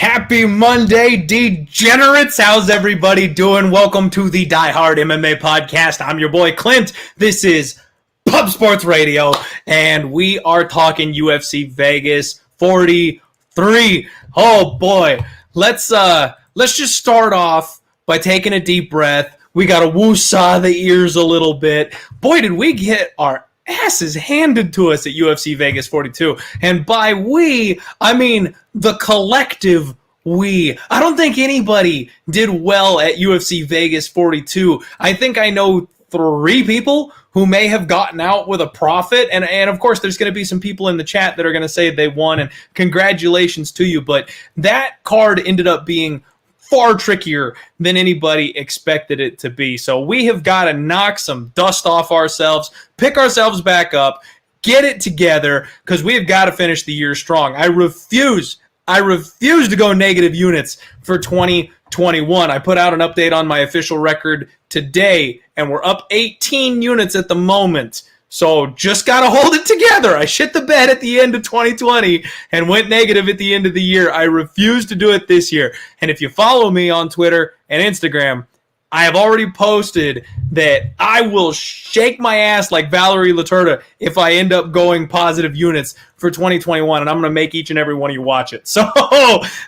Happy Monday, degenerates. How's everybody doing? Welcome to the Die Hard MMA podcast. I'm your boy Clint. This is Pub Sports Radio, and we are talking UFC Vegas 43. Oh boy, let's just start off by taking a deep breath. We got to woosah the ears a little bit. Boy, did we get our asses handed to us at UFC Vegas 42. And by we, I mean the collective we. I don't think anybody did well at UFC Vegas 42. I think I know 3 people who may have gotten out with a profit. And of course, there's going to be some people in the chat that are going to say they won, and congratulations to you. But that card ended up being far trickier than anybody expected it to be. So we have got to knock some dust off ourselves, pick ourselves back up, get it together, because we have got to finish the year strong. I refuse to go negative units for 2021. I put out an update on my official record today, and we're up 18 units at the moment. So just got to hold it together. I shit the bed at the end of 2020 and went negative at the end of the year. I refuse to do it this year. And if you follow me on Twitter and Instagram, I have already posted that I will shake my ass like Valerie Laturda if I end up going positive units for 2021, and I'm going to make each and every one of you watch it. So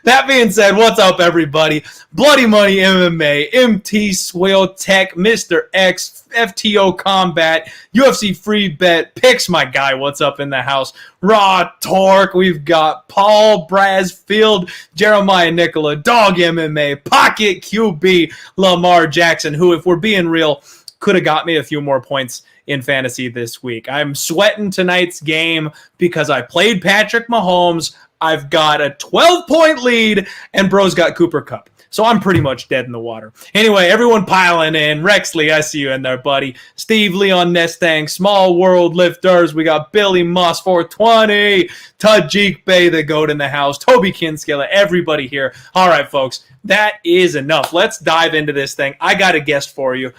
that being said, what's up, everybody? Bloody Money MMA, MT Swale Tech, Mr. X, FTO Combat, UFC Free Bet, Picks, my guy, what's up in the house? Raw Torque, we've got Paul Brasfield, Jeremiah Nicola, Dog MMA, Pocket QB, Lamar Jackson, who, if we're being real, could have got me a few more points in fantasy this week. I'm sweating tonight's game because I played Patrick Mahomes. I've got a 12-point lead, and bro's got Cooper Kupp. So I'm pretty much dead in the water. Anyway, everyone piling in. Rexley, I see you in there, buddy. Steve Leon Nestang, Small World Lifters. We got Billy Moss 420. Tajik Bay, the goat in the house. Toby Kinskilla, everybody here. All right, folks, that is enough. Let's dive into this thing. I got a guest for you.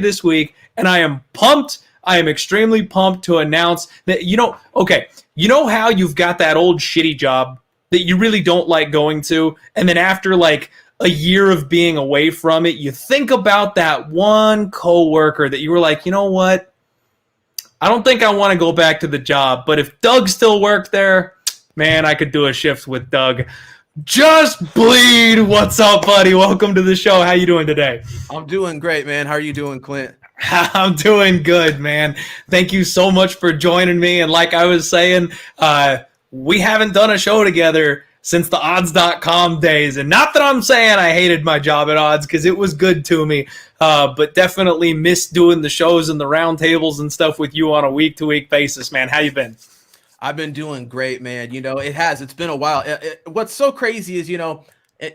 This week, and I am pumped. I am extremely pumped to announce that, you know how you've got that old shitty job that you really don't like going to, and then after like a year of being away from it, you think about that one coworker that you were like, you know what? I don't think I want to go back to the job, but if Doug still worked there, man, I could do a shift with Doug. Just Bleed, what's up, buddy? Welcome to the show. How you doing today? I'm doing great, man. How are you doing, Clint? I'm doing good, man. Thank you so much for joining me. And like I was saying, we haven't done a show together since the odds.com days. And not that I'm saying I hated my job at odds, because it was good to me, but definitely missed doing the shows and the roundtables and stuff with you on a week-to-week basis, man. How you been? I've been doing great, man. You know, it's been a while. What's so crazy is,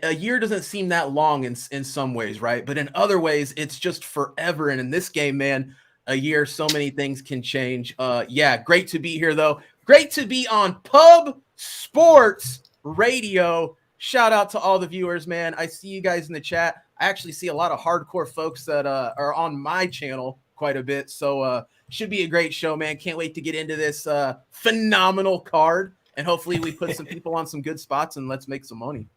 a year doesn't seem that long in some ways, right? But in other ways, it's just forever. And in this game, man, a year, so many things can change. Yeah, great to be here, though. Great to be on Pub Sports Radio. Shout out to all the viewers, man. I see you guys in the chat. I actually see a lot of hardcore folks that are on my channel quite a bit. So should be a great show, man. Can't wait to get into this phenomenal card. And hopefully we put some people on some good spots and let's make some money.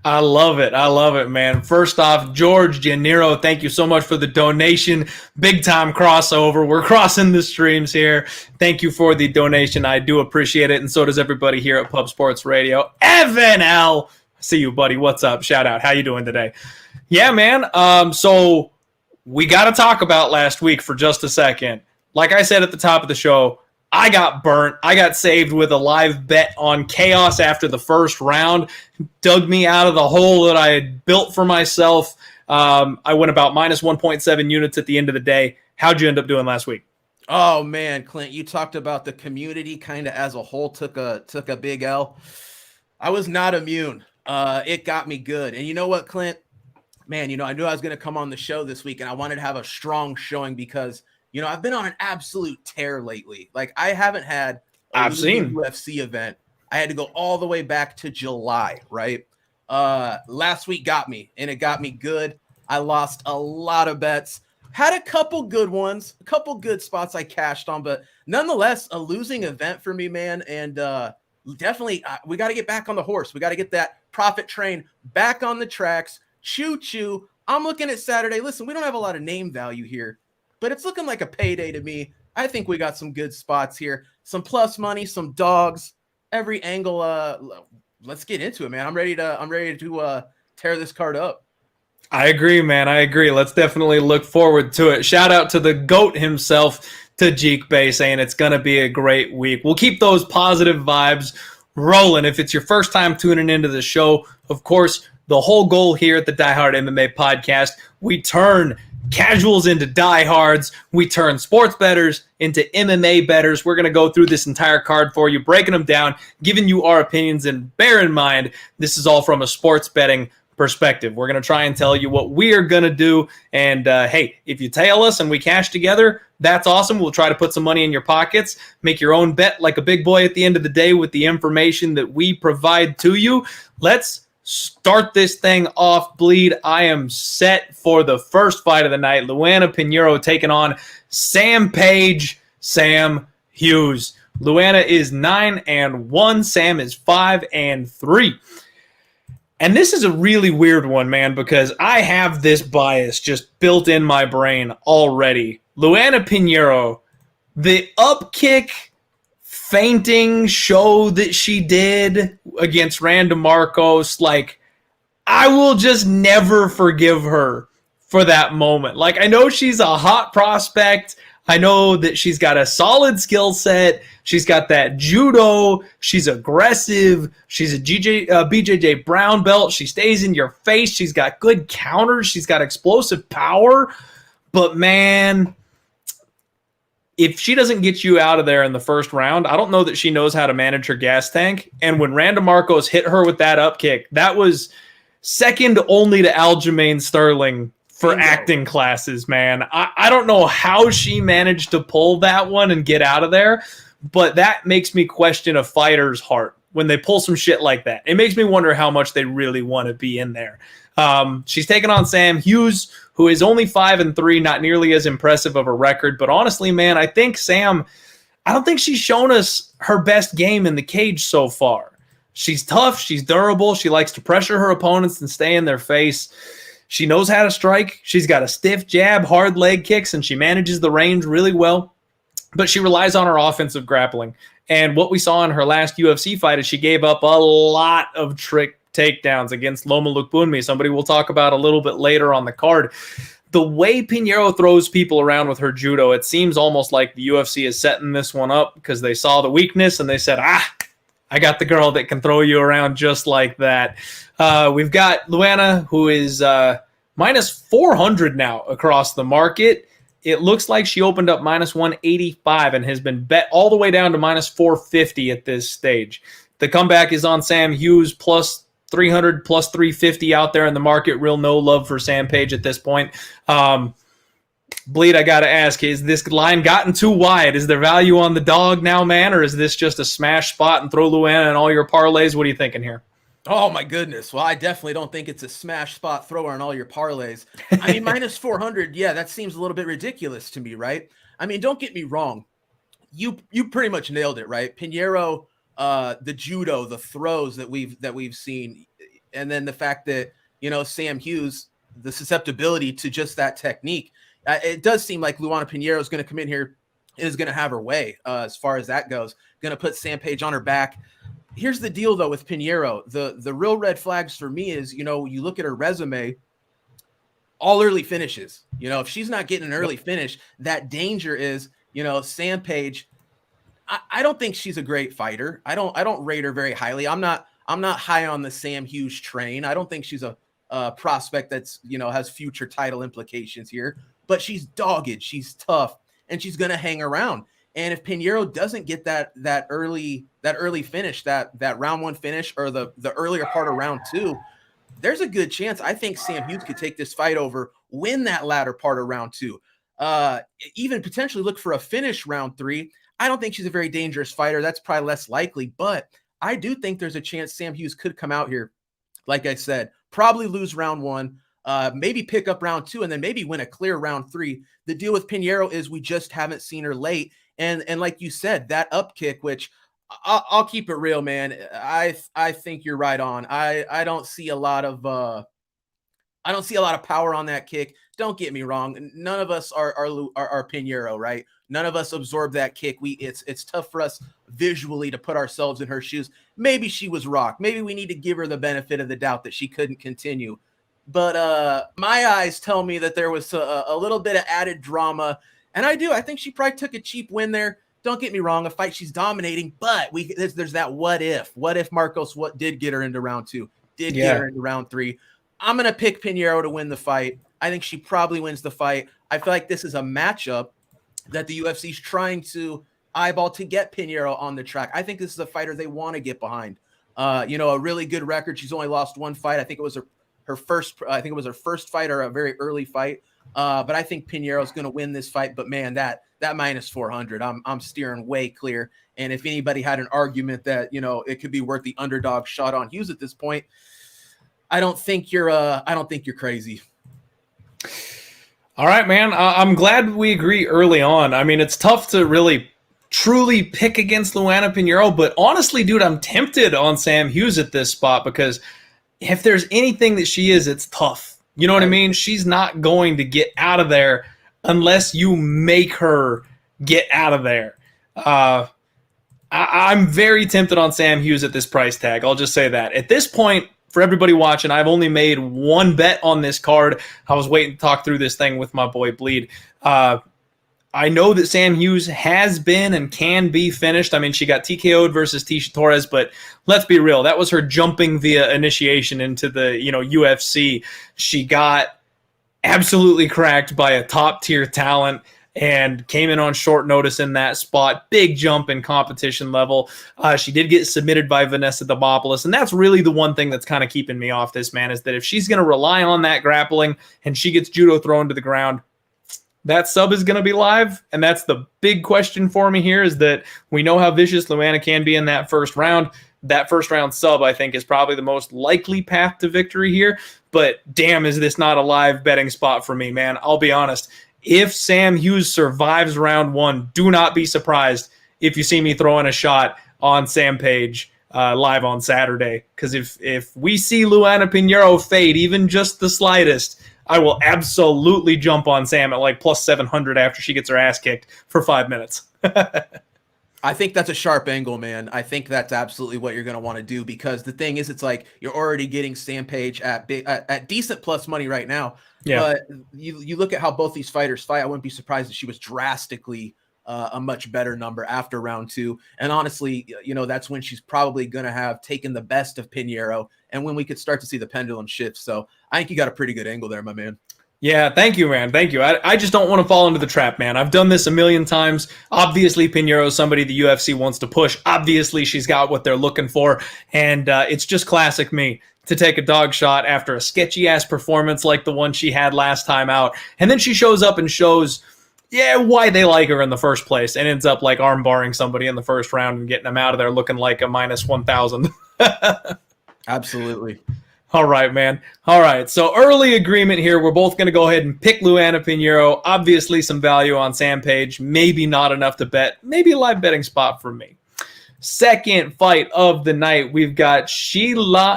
I love it, man. First off, George Janiro, thank you so much for the donation. Big time crossover. We're crossing the streams here. Thank you for the donation. I do appreciate it, and so does everybody here at Pub Sports Radio. Evan L, see you, buddy. What's up? Shout out. How you doing today? Yeah, man. So we got to talk about last week for just a second. Like I said at the top of the show, I got burnt. I got saved with a live bet on Chaos after the first round. Dug me out of the hole that I had built for myself. I went about minus 1.7 units at the end of the day. How'd you end up doing last week? Oh, man, Clint, you talked about the community kind of as a whole took a big L. I was not immune. It got me good. And you know what, Clint? Man, I knew I was going to come on the show this week, and I wanted to have a strong showing because I've been on an absolute tear lately. Like, I haven't had a UFC event. I had to go all the way back to July, right? Last week got me, and it got me good. I lost a lot of bets. Had a couple good ones, a couple good spots I cashed on, but nonetheless, a losing event for me, man. And definitely we got to get back on the horse. We got to get that profit train back on the tracks. Choo choo. I'm looking at Saturday. Listen, we don't have a lot of name value here, but it's looking like a payday to me. I think we got some good spots here, some plus money, some dogs, every angle. Let's get into it, man. I'm ready to tear this card up. I agree, man. I agree. Let's definitely look forward to it. Shout out to the GOAT himself, Tajik Bey, saying it's going to be a great week. We'll keep those positive vibes rolling. If it's your first time tuning into the show, of course, the whole goal here at the Die Hard MMA podcast, we turn casuals into diehards. We turn sports bettors into MMA bettors. We're going to go through this entire card for you, breaking them down, giving you our opinions, and bear in mind, this is all from a sports betting perspective. We're going to try and tell you what we are going to do. And hey, if you tail us and we cash together, that's awesome. We'll try to put some money in your pockets, make your own bet like a big boy at the end of the day with the information that we provide to you. Let's start this thing off, Bleed. I am set for the first fight of the night. Luana Pinheiro taking on Sam Hughes. Luana is 9-1. Sam is 5-3. And this is a really weird one, man, because I have this bias just built in my brain already. Luana Pinheiro, the up kick fainting show that she did against Randa Marcos, like, I will just never forgive her for that moment. Like, I know she's a hot prospect. I know that she's got a solid skill set. She's got that judo. She's aggressive. She's a BJJ brown belt. She stays in your face. She's got good counters. She's got explosive power. But, man, if she doesn't get you out of there in the first round, I don't know that she knows how to manage her gas tank. And when Randa Marcos hit her with that up kick, that was second only to Aljamain Sterling for acting classes, man. I don't know how she managed to pull that one and get out of there, but that makes me question a fighter's heart when they pull some shit like that. It makes me wonder how much they really want to be in there. She's taking on Sam Hughes, who is only 5-3, not nearly as impressive of a record. But honestly, man, I think Sam, I don't think she's shown us her best game in the cage so far. She's tough. She's durable. She likes to pressure her opponents and stay in their face. She knows how to strike. She's got a stiff jab, hard leg kicks, and she manages the range really well. But she relies on her offensive grappling. And what we saw in her last UFC fight is she gave up a lot of trick takedowns against Loma Lukbunmi, somebody we'll talk about a little bit later on the card. The way Pinheiro throws people around with her judo, it seems almost like the UFC is setting this one up because they saw the weakness and they said, I got the girl that can throw you around just like that. We've got Luana, who is minus 400 now across the market. It looks like she opened up minus 185 and has been bet all the way down to minus 450 at this stage. The comeback is on Sam Hughes, plus 300, plus 350 out there in the market. Real no love for Sam Page at this point. Bleed, I got to ask, is this line gotten too wide? Is there value on the dog now, man, or is this just a smash spot and throw Luana in all your parlays? What are you thinking here? Oh, my goodness. Well, I definitely don't think it's a smash spot thrower in all your parlays. I mean, minus 400, yeah, that seems a little bit ridiculous to me, right? I mean, don't get me wrong. You pretty much nailed it, right? Pinheiro, the judo, the throws that we've seen, and then the fact that, you know, Sam Hughes, the susceptibility to just that technique. It does seem like Luana Pinheiro is going to come in here, is going to have her way as far as that goes. Going to put Sam Page on her back. Here's the deal, though, with Pinheiro. The real red flags for me is, you know, you look at her resume, all early finishes. You know, if she's not getting an early finish, that danger is, you know, Sam Page. I don't think she's a great fighter. I don't rate her very highly. I'm not high on the Sam Hughes train. I don't think she's a prospect that's, you know, has future title implications here. But she's dogged, she's tough, and she's going to hang around. And if Pinheiro doesn't get that early finish, that round one finish, or the earlier part of round two, there's a good chance I think Sam Hughes could take this fight over, win that latter part of round two, even potentially look for a finish round three. I don't think she's a very dangerous fighter. That's probably less likely, but I do think there's a chance Sam Hughes could come out here, like I said, probably lose round one, maybe pick up round two, and then maybe win a clear round three. The deal with Pinheiro is we just haven't seen her late. And like you said, that up kick, which I'll keep it real, man. I think you're right on. I don't see a lot of power on that kick. Don't get me wrong. None of us are Pinheiro, right? None of us absorb that kick. It's tough for us visually to put ourselves in her shoes. Maybe she was rocked. Maybe we need to give her the benefit of the doubt that she couldn't continue. But my eyes tell me that there was a little bit of added drama. And I think she probably took a cheap win there. Don't get me wrong, a fight she's dominating, but there's that what if. What if Marcos did get her into round 2, get her into round 3? I'm going to pick Pinheiro to win the fight. I think she probably wins the fight. I feel like this is a matchup that the UFC is trying to eyeball to get Pinheiro on the track. I think this is a fighter they want to get behind. A really good record. She's only lost one fight. I think it was her first. I think it was her first fight or a very early fight. But I think Pinheiro is going to win this fight. But man, that minus 400, I'm steering way clear. And if anybody had an argument that it could be worth the underdog shot on Hughes at this point, I don't think you're crazy. All right, man. I'm glad we agree early on. I mean, it's tough to really truly pick against Luana Pinheiro, but honestly, dude, I'm tempted on Sam Hughes at this spot because if there's anything that she is, it's tough. You know what I mean? She's not going to get out of there unless you make her get out of there. I'm very tempted on Sam Hughes at this price tag. I'll just say that. At this point, for everybody watching, I've only made one bet on this card. I was waiting to talk through this thing with my boy Bleed. I know that Sam Hughes has been and can be finished. I mean, she got TKO'd versus Tisha Torres, but let's be real. That was her jumping via initiation into the UFC. She got absolutely cracked by a top-tier talent and came in on short notice in that spot. Big jump in competition level. She did get submitted by Vanessa Demopoulos, and that's really the one thing that's kind of keeping me off this, man, is that if she's going to rely on that grappling and she gets judo thrown to the ground, that sub is going to be live, and that's the big question for me here, is that we know how vicious Luana can be in that first round. That first round sub, I think, is probably the most likely path to victory here, but damn, is this not a live betting spot for me, man. I'll be honest. If Sam Hughes survives round 1, do not be surprised if you see me throwing a shot on Sam Page live on Saturday, because if we see Luana Pinheiro fade even just the slightest, I will absolutely jump on Sam at like plus 700 after she gets her ass kicked for 5 minutes. I think that's a sharp angle, man. I think that's absolutely what you're going to want to do, because the thing is, it's like you're already getting Sam Page at decent plus money right now. Yeah. But you look at how both these fighters fight, I wouldn't be surprised if she was drastically a much better number after round 2. And honestly, that's when she's probably going to have taken the best of Pinheiro and when we could start to see the pendulum shift. So I think you got a pretty good angle there, my man. Yeah, thank you, man. Thank you. I just don't want to fall into the trap, man. I've done this a million times. Obviously, Pinheiro is somebody the UFC wants to push. Obviously, she's got what they're looking for. And it's just classic me to take a dog shot after a sketchy-ass performance like the one she had last time out. And then she shows up and shows, why they like her in the first place, and ends up like arm barring somebody in the first round and getting them out of there looking like a minus 1,000. Absolutely. All right, man. All right, so early agreement here. We're both going to go ahead and pick Luana Pinheiro. Obviously some value on Sam Page. Maybe not enough to bet. Maybe a live betting spot for me. Second fight of the night, we've got Shayilan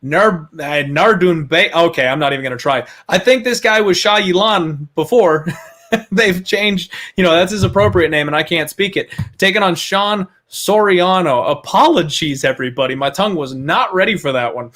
Nuerdanbieke. Okay, I'm not even going to try. I think this guy was Shayilan before. They've changed, that's his appropriate name, and I can't speak it. Taking on Sean Soriano. Apologies, everybody. My tongue was not ready for that one.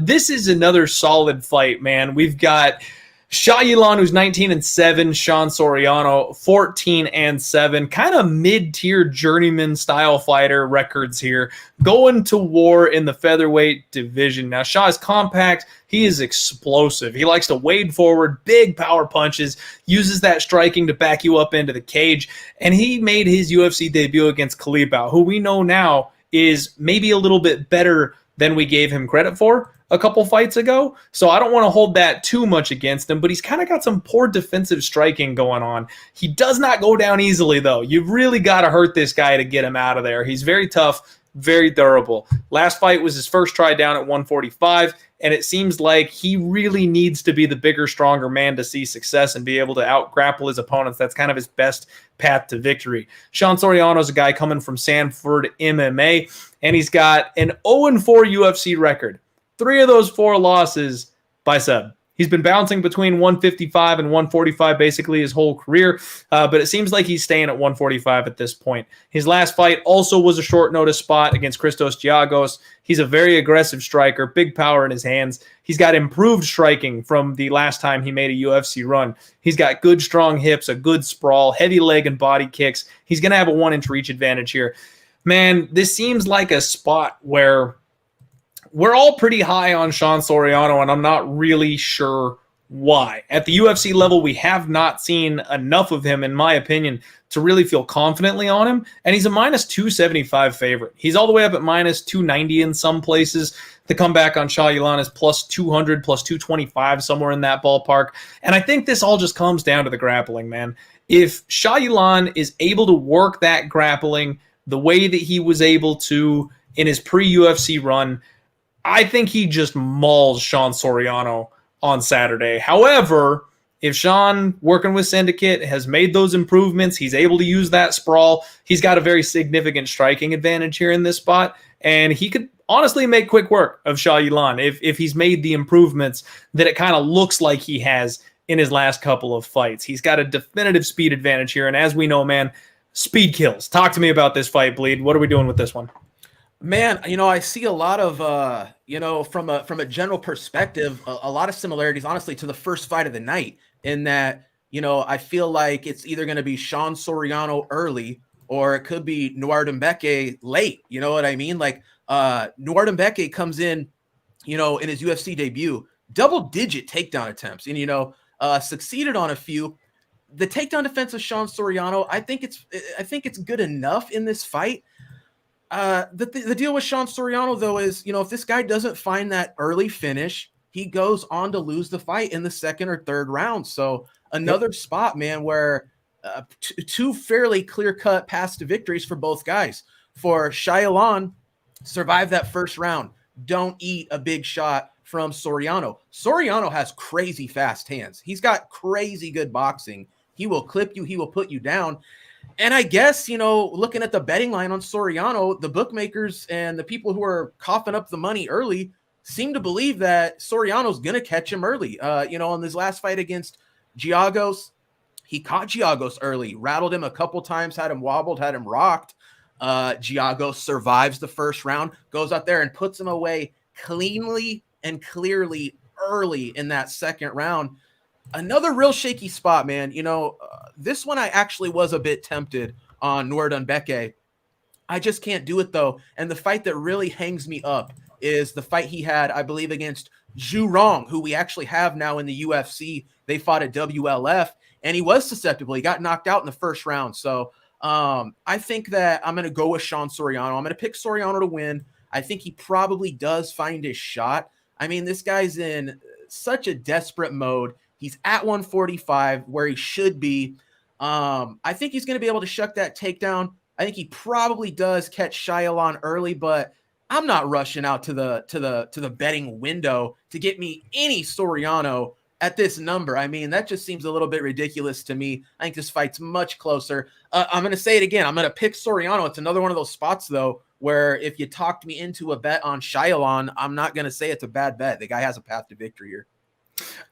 This is another solid fight, man. We've got Shayilan, who's 19-7, Sean Soriano, 14-7, kind of mid-tier journeyman style fighter records here, going to war in the featherweight division. Now, Shaw is compact. He is explosive. He likes to wade forward, big power punches, uses that striking to back you up into the cage, and he made his UFC debut against Kalibau, who we know now is maybe a little bit better than we gave him credit for a couple fights ago. So I don't want to hold that too much against him, but he's kind of got some poor defensive striking going on. He does not go down easily, though. You've really got to hurt this guy to get him out of there. He's very tough, very durable. Last fight was his first try down at 145, and it seems like he really needs to be the bigger, stronger man to see success and be able to out-grapple his opponents. That's kind of his best path to victory. Sean Soriano is a guy coming from Sanford MMA, and he's got an 0-4 UFC record. 3 of those 4 losses by sub. He's been bouncing between 155 and 145 basically his whole career, but it seems like he's staying at 145 at this point. His last fight also was a short notice spot against Christos Giagos. He's a very aggressive striker, big power in his hands. He's got improved striking from the last time he made a UFC run. He's got good, strong hips, a good sprawl, heavy leg and body kicks. He's going to have a 1-inch reach advantage here. Man, this seems like a spot where we're all pretty high on Sean Soriano, and I'm not really sure why. At the UFC level, we have not seen enough of him, in my opinion, to really feel confidently on him. And he's a minus 275 favorite. He's all the way up at minus 290 in some places. The comeback on Shayilan is plus 200, plus 225, somewhere in that ballpark. And I think this all just comes down to the grappling, man. If Shayilan is able to work that grappling the way that he was able to in his pre-UFC run, I think he just mauls Sean Soriano on Saturday. However, if Sean, working with Syndicate, has made those improvements, he's able to use that sprawl, he's got a very significant striking advantage here in this spot, and he could honestly make quick work of Shayilan if he's made the improvements that it kind of looks like he has in his last couple of fights. He's got a definitive speed advantage here, and as we know, man, speed kills. Talk to me about this fight, Bleed. What are we doing with this one? Man, I see a lot of, from a general perspective, a lot of similarities, honestly, to the first fight of the night in that, I feel like it's either going to be Sean Soriano early or it could be Nuerdanbieke late. You know what I mean? Like Nuerdanbieke comes in, in his UFC debut, double-digit takedown attempts and, succeeded on a few. The takedown defense of Sean Soriano, I think it's good enough in this fight. The deal with Sean Soriano, though, is, if this guy doesn't find that early finish, he goes on to lose the fight in the second or third round. So another spot, man, where 2 fairly clear-cut paths to victories for both guys. For Shayilan, survive that first round. Don't eat a big shot from Soriano. Soriano has crazy fast hands. He's got crazy good boxing. He will clip you. He will put you down. And I guess, looking at the betting line on Soriano, the bookmakers and the people who are coughing up the money early seem to believe that Soriano's going to catch him early. In his last fight against Giagos, he caught Giagos early, rattled him a couple times, had him wobbled, had him rocked. Giagos survives the first round, goes out there and puts him away cleanly and clearly early in that second round. Another real shaky spot, man. This one I actually was a bit tempted on Nuerdanbieke. I just can't do it, though. And the fight that really hangs me up is the fight he had, I believe, against Zhu Rong, who we actually have now in the UFC. They fought at WLF, and he was susceptible. He got knocked out in the first round. So I think that I'm going to go with Sean Soriano. I'm going to pick Soriano to win. I think he probably does find his shot. I mean, this guy's in such a desperate mode. He's at 145 where he should be. I think he's going to be able to shuck that takedown. I think he probably does catch Shayilan early, but I'm not rushing out to the betting window to get me any Soriano at this number. I mean, that just seems a little bit ridiculous to me. I think this fight's much closer. I'm going to say it again. I'm going to pick Soriano. It's another one of those spots, though, where if you talked me into a bet on Shayilan, I'm not going to say it's a bad bet. The guy has a path to victory here.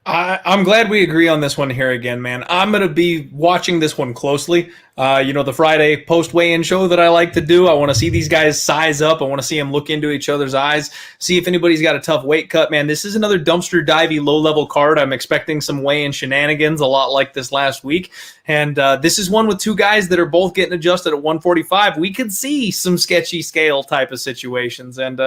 I'm glad we agree on this one here again, man. I'm going to be watching this one closely. The Friday post-weigh-in show that I like to do, I want to see these guys size up. I want to see them look into each other's eyes, see if anybody's got a tough weight cut. Man, this is another dumpster divey low-level card. I'm expecting some weigh-in shenanigans, a lot like this last week. And this is one with 2 guys that are both getting adjusted at 145. We could see some sketchy scale type of situations. And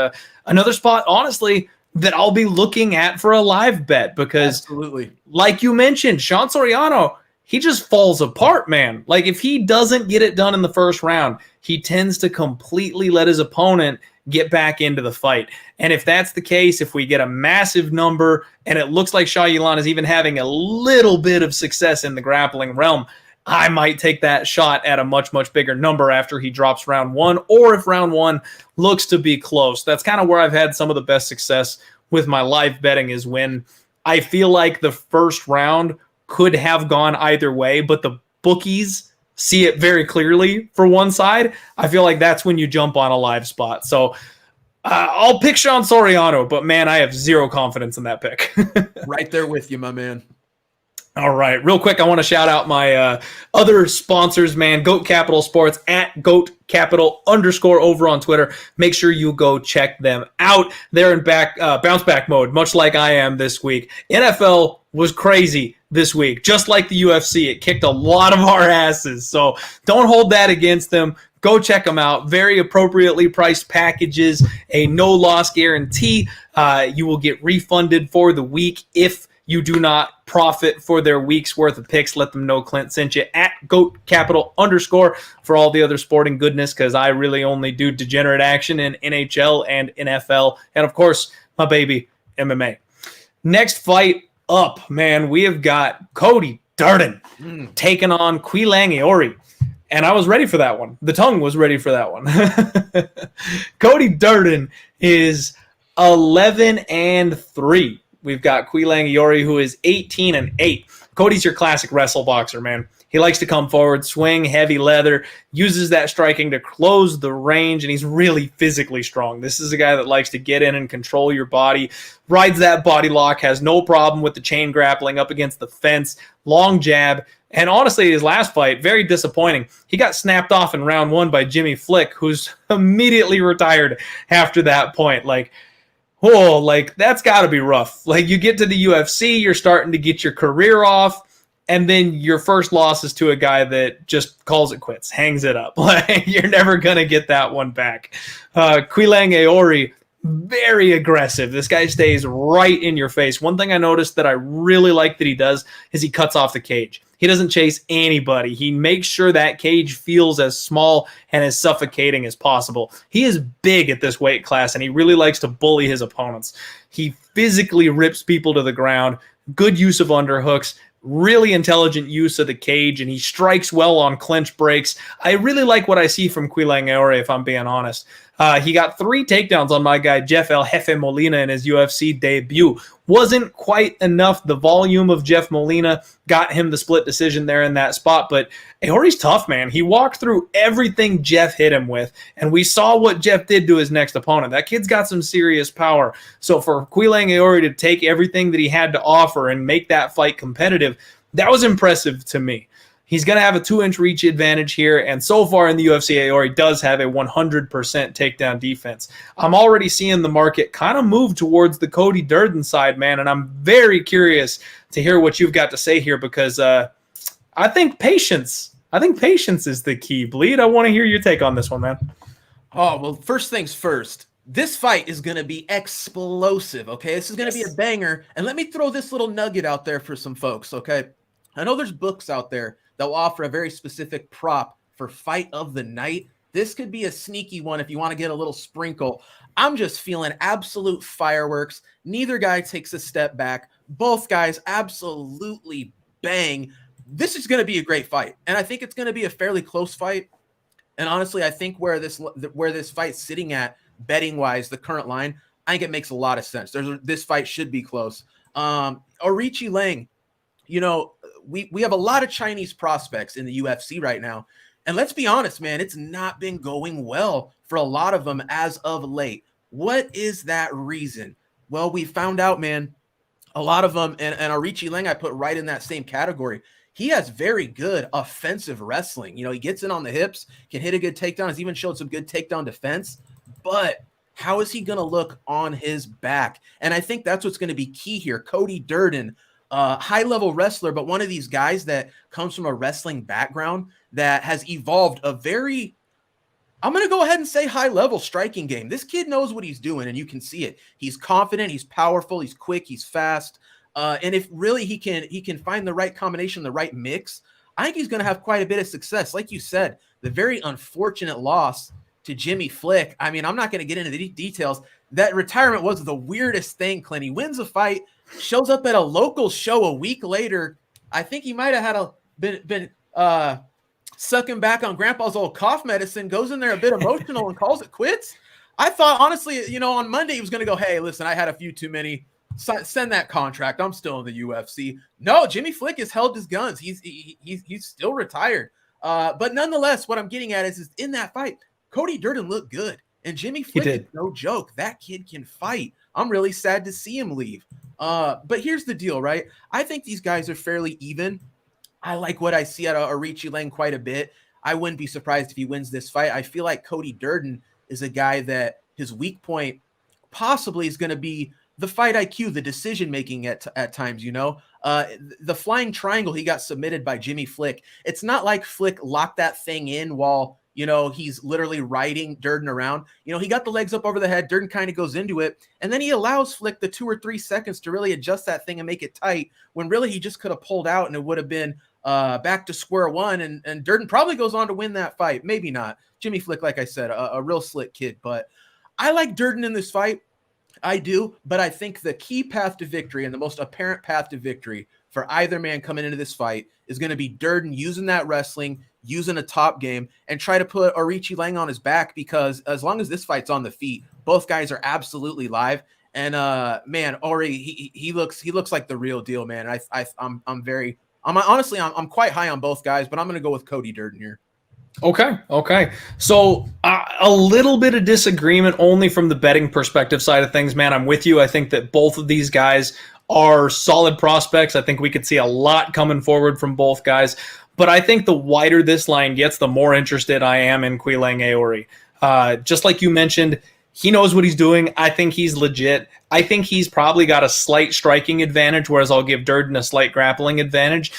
another spot, honestly, that I'll be looking at for a live bet because, absolutely, like you mentioned, Sean Soriano, he just falls apart, man. Like, if he doesn't get it done in the first round, he tends to completely let his opponent get back into the fight. And if that's the case, if we get a massive number and it looks like Shayilan is even having a little bit of success in the grappling realm, I might take that shot at a much, much bigger number after he drops round one, or if round one looks to be close. That's kind of where I've had some of the best success with my live betting, is when I feel like the first round could have gone either way, but the bookies see it very clearly for one side. I feel like that's when you jump on a live spot. So I'll pick Sean Soriano, but man, I have zero confidence in that pick. Right there with you, my man. All right, real quick, I want to shout out my other sponsors, man. Goat Capital Sports at Goat Capital _ over on Twitter. Make sure you go check them out. They're in bounce back mode, much like I am this week. NFL was crazy this week, just like the UFC. It kicked a lot of our asses, so don't hold that against them. Go check them out. Very appropriately priced packages, a no-loss guarantee. You will get refunded for the week if you do not profit for their week's worth of picks. Let them know Clint sent you at Goat Capital _ for all the other sporting goodness, because I really only do degenerate action in NHL and NFL, and of course, my baby, MMA. Next fight up, man, we have got Cody Durden taking on Kyung Aori. And I was ready for that one. The tongue was ready for that one. Cody Durden is 11-3. We've got Kyung Aori, who is 18-8. Cody's your classic wrestle boxer, man. He likes to come forward, swing heavy leather, uses that striking to close the range, and he's really physically strong. This is a guy that likes to get in and control your body, rides that body lock, has no problem with the chain grappling up against the fence, long jab. And honestly, his last fight, very disappointing. He got snapped off in round one by Jimmy Flick, who's immediately retired after that point. That's got to be rough. Like, you get to the UFC, you're starting to get your career off, and then your first loss is to a guy that just calls it quits, hangs it up. Like, you're never going to get that one back. Kyung Aori, very aggressive. This guy stays right in your face. One thing I noticed that I really like that he does is he cuts off the cage. He doesn't chase anybody. He makes sure that cage feels as small and as suffocating as possible. He is big at this weight class, and he really likes to bully his opponents. He physically rips people to the ground, good use of underhooks, really intelligent use of the cage, and he strikes well on clinch breaks. I really like what I see from Kyung Aori, if I'm being honest. He got 3 takedowns on my guy, Jeff El Jefe Molina, in his UFC debut. Wasn't quite enough. The volume of Jeff Molina got him the split decision there in that spot, but Aori's tough, man. He walked through everything Jeff hit him with, and we saw what Jeff did to his next opponent. That kid's got some serious power. So for Kyung Aori to take everything that he had to offer and make that fight competitive, that was impressive to me. He's going to have a 2-inch reach advantage here, and so far in the UFC, Aori does have a 100% takedown defense. I'm already seeing the market kind of move towards the Cody Durden side, man, and I'm very curious to hear what you've got to say here, because I think patience is the key. Bleed, I want to hear your take on this one, man. Oh, well, first things first. This fight is going to be explosive, okay? This is going to be a banger, and let me throw this little nugget out there for some folks, okay? I know there's books out there that will offer a very specific prop for fight of the night. This could be a sneaky one if you want to get a little sprinkle. I'm just feeling absolute fireworks. Neither guy takes a step back. Both guys absolutely bang. This is going to be a great fight, and I think it's going to be a fairly close fight. And honestly, I think where this fight's sitting at betting-wise, the current line, I think it makes a lot of sense. This fight should be close. Orichi Lang, you know, we have a lot of Chinese prospects in the UFC right now. And let's be honest, man, it's not been going well for a lot of them as of late. What is that reason? Well, we found out, man, a lot of them, and Orichi Lang I put right in that same category. He has very good offensive wrestling. You know, he gets in on the hips, can hit a good takedown. He's even showed some good takedown defense. But how is he going to look on his back? And I think that's what's going to be key here. Cody Durden, high-level wrestler, but one of these guys that comes from a wrestling background that has evolved a very, I'm going to go ahead and say, high-level striking game. This kid knows what he's doing, and you can see it. He's confident, he's powerful, he's quick, he's fast. And if really he can find the right combination, the right mix, I think he's going to have quite a bit of success. Like you said, the very unfortunate loss to Jimmy Flick. I mean, I'm not going to get into the details. That retirement was the weirdest thing, Clint. He wins a fight, shows up at a local show a week later. I think he might have had been sucking back on grandpa's old cough medicine, goes in there a bit emotional and calls it quits. I thought, honestly, you know, on Monday he was going to go, hey, listen, I had a few too many. Send that contract. I'm still in the UFC. No, Jimmy Flick has held his guns. He's still retired. But nonetheless, what I'm getting at is in that fight, Cody Durden looked good. And Jimmy Flick is no joke. That kid can fight. I'm really sad to see him leave. But here's the deal, right? I think these guys are fairly even. I like what I see out of Arichi Lang quite a bit. I wouldn't be surprised if he wins this fight. I feel like Cody Durden is a guy that his weak point possibly is going to be the fight IQ, the decision-making at times, you know. The flying triangle, he got submitted by Jimmy Flick. It's not like Flick locked that thing in while, you know, he's literally riding Durden around. You know, he got the legs up over the head. Durden kind of goes into it. And then he allows Flick the 2 or 3 seconds to really adjust that thing and make it tight, when really he just could have pulled out and it would have been back to square one. And Durden probably goes on to win that fight. Maybe not. Jimmy Flick, like I said, a real slick kid. But I like Durden in this fight. I do, but I think the key path to victory and the most apparent path to victory for either man coming into this fight is going to be Durden using that wrestling, using a top game, and try to put Arichi Lang on his back, because as long as this fight's on the feet, both guys are absolutely live. And man, Ori, he looks like the real deal, man. I'm honestly quite high on both guys, but I'm going to go with Cody Durden here. Okay. So a little bit of disagreement only from the betting perspective side of things, man. I'm with you. I think that both of these guys are solid prospects. I think we could see a lot coming forward from both guys. But I think the wider this line gets, the more interested I am in Quilang Aori. Just like you mentioned, he knows what he's doing. I think he's legit. I think he's probably got a slight striking advantage, whereas I'll give Durden a slight grappling advantage.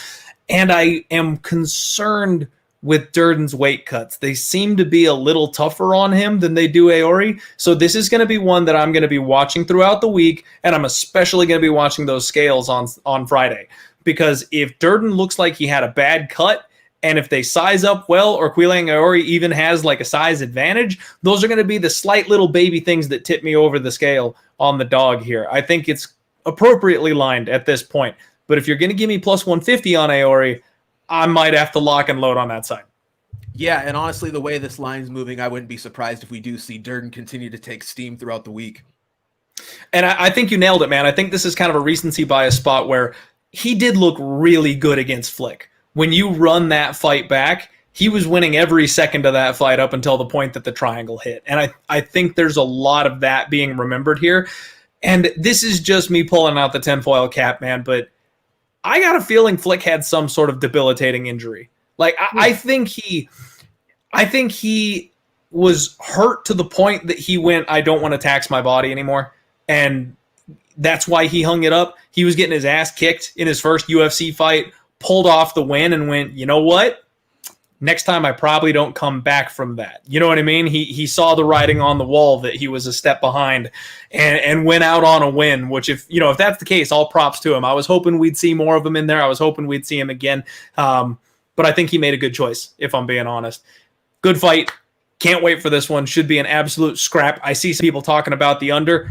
And I am concerned with Durden's weight cuts. They seem to be a little tougher on him than they do Aori. So this is going to be one that I'm going to be watching throughout the week, and I'm especially going to be watching those scales on Friday. Because if Durden looks like he had a bad cut, and if they size up well, or Quilang Aori even has like a size advantage, those are going to be the slight little baby things that tip me over the scale on the dog here. I think it's appropriately lined at this point. But if you're going to give me plus 150 on Aori, I might have to lock and load on that side. Yeah, and honestly, the way this line's moving, I wouldn't be surprised if we do see Durden continue to take steam throughout the week. And I think you nailed it, man. I think this is kind of a recency bias spot where he did look really good against Flick. When you run that fight back, he was winning every second of that fight up until the point that the triangle hit. And I think there's a lot of that being remembered here. And this is just me pulling out the tinfoil cap, man, but I got a feeling Flick had some sort of debilitating injury. Like I think he was hurt to the point that he went, I don't want to tax my body anymore. And that's why he hung it up. He was getting his ass kicked in his first UFC fight, pulled off the win and went, you know what? Next time I probably don't come back from that. You know what I mean? He saw the writing on the wall that he was a step behind and went out on a win, which if that's the case, all props to him. I was hoping we'd see more of him in there. I was hoping we'd see him again. But I think he made a good choice, if I'm being honest. Good fight. Can't wait for this one. Should be an absolute scrap. I see some people talking about the under.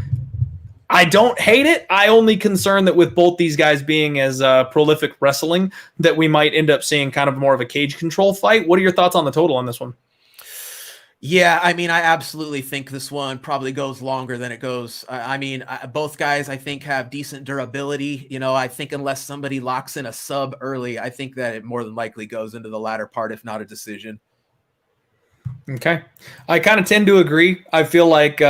I don't hate it. I only concern that with both these guys being as prolific wrestling, that we might end up seeing kind of more of a cage control fight. What are your thoughts on the total on this one? Yeah, I mean, I absolutely think this one probably goes longer than it goes. Both guys, I think, have decent durability. You know, I think unless somebody locks in a sub early, I think that it more than likely goes into the latter part, if not a decision. Okay. I kind of tend to agree. I feel like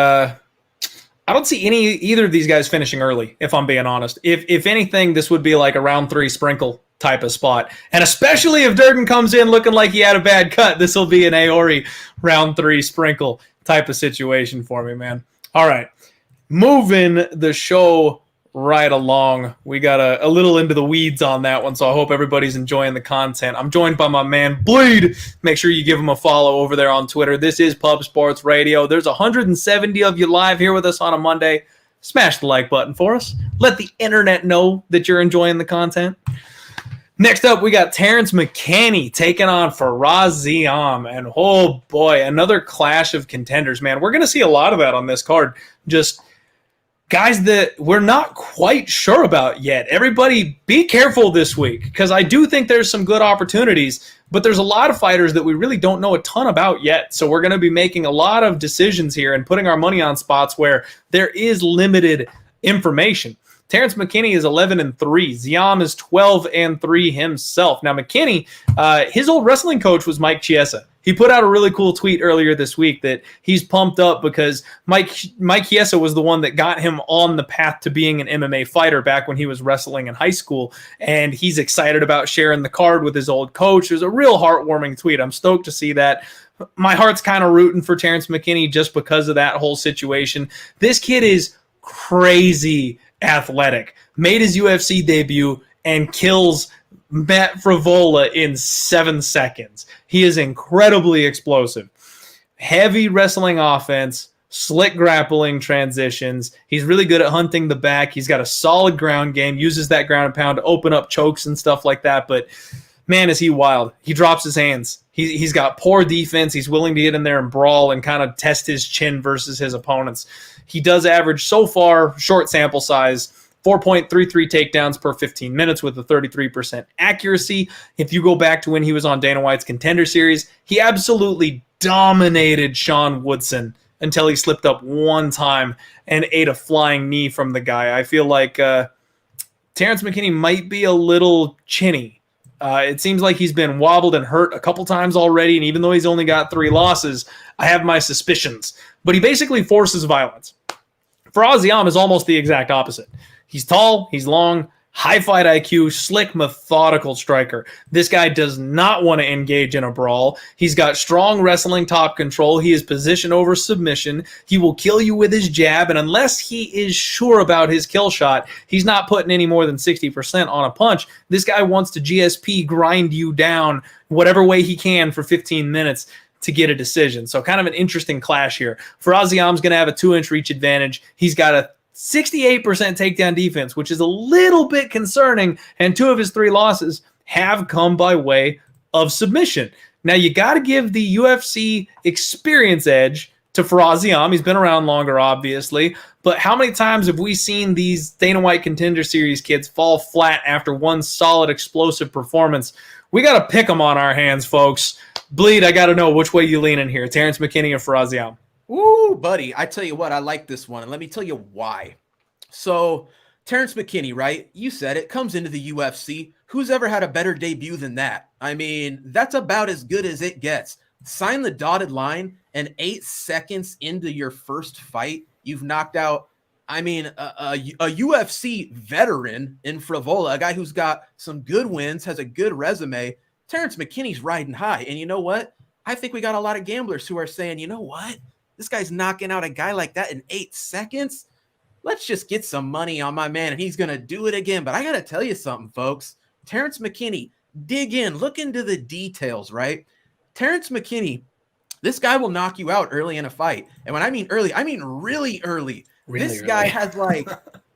I don't see either of these guys finishing early, if I'm being honest. If anything, this would be like a round 3 sprinkle type of spot. And especially if Durden comes in looking like he had a bad cut, this will be an Aori round 3 sprinkle type of situation for me, man. All right. Moving the show right along. We got a little into the weeds on that one, so I hope everybody's enjoying the content. I'm joined by my man, Bleed. Make sure you give him a follow over there on Twitter. This is Pub Sports Radio. There's 170 of you live here with us on a Monday. Smash the like button for us. Let the internet know that you're enjoying the content. Next up, we got Terrence McCanney taking on Faraz Ziam. And oh boy, another clash of contenders, man. We're going to see a lot of that on this card. Just guys that we're not quite sure about yet. Everybody be careful this week, because I do think there's some good opportunities, but there's a lot of fighters that we really don't know a ton about yet. So we're going to be making a lot of decisions here and putting our money on spots where there is limited information. Terrence McKinney is 11-3. Ziam is 12-3 himself. Now, McKinney, his old wrestling coach was Mike Chiesa. He put out a really cool tweet earlier this week that he's pumped up because Mike Chiesa was the one that got him on the path to being an MMA fighter back when he was wrestling in high school. And he's excited about sharing the card with his old coach. It was a real heartwarming tweet. I'm stoked to see that. My heart's kind of rooting for Terrence McKinney just because of that whole situation. This kid is crazy athletic. Made his UFC debut and kills Matt Frivola in 7 seconds. He is incredibly explosive. Heavy wrestling offense, slick grappling transitions. He's really good at hunting the back. He's got a solid ground game, uses that ground and pound to open up chokes and stuff like that. But man, is he wild. He drops his hands. He's got poor defense. He's willing to get in there and brawl and kind of test his chin versus his opponents. He does average so far, short sample size, 4.33 takedowns per 15 minutes with a 33% accuracy. If you go back to when he was on Dana White's Contender Series, he absolutely dominated Sean Woodson until he slipped up one time and ate a flying knee from the guy. I feel like Terrence McKinney might be a little chinny. It seems like he's been wobbled and hurt a couple times already, and even though he's only got 3 losses, I have my suspicions. But he basically forces violence. Faraz Ziam is almost the exact opposite. He's tall, he's long, high fight IQ, slick, methodical striker. This guy does not want to engage in a brawl. He's got strong wrestling top control. He is position over submission. He will kill you with his jab, and unless he is sure about his kill shot, he's not putting any more than 60% on a punch. This guy wants to GSP grind you down whatever way he can for 15 minutes to get a decision. So kind of an interesting clash here. Faraz Ziam's going to have a 2-inch reach advantage. He's got a 68% takedown defense, which is a little bit concerning, and 2 of his 3 losses have come by way of submission. Now, you got to give the UFC experience edge to Faraz Ziam. He's been around longer, obviously, but how many times have we seen these Dana White Contender Series kids fall flat after one solid, explosive performance? We got to pick them on our hands, folks. Bleed, I got to know which way you lean in here, Terrence McKinney or Faraz Ziam. Ooh, buddy, I tell you what, I like this one, and let me tell you why. So, Terrence McKinney, right? You said it, comes into the UFC. Who's ever had a better debut than that? I mean, that's about as good as it gets. Sign the dotted line, and 8 seconds into your first fight, you've knocked out, I mean, a UFC veteran in Frivola, a guy who's got some good wins, has a good resume. Terrence McKinney's riding high, and you know what? I think we got a lot of gamblers who are saying, you know what? This guy's knocking out a guy like that in 8 seconds. Let's just get some money on my man, and he's going to do it again. But I got to tell you something, folks. Terrence McKinney, dig in, look into the details, right? Terrence McKinney, this guy will knock you out early in a fight. And when I mean early, I mean really early. This guy has like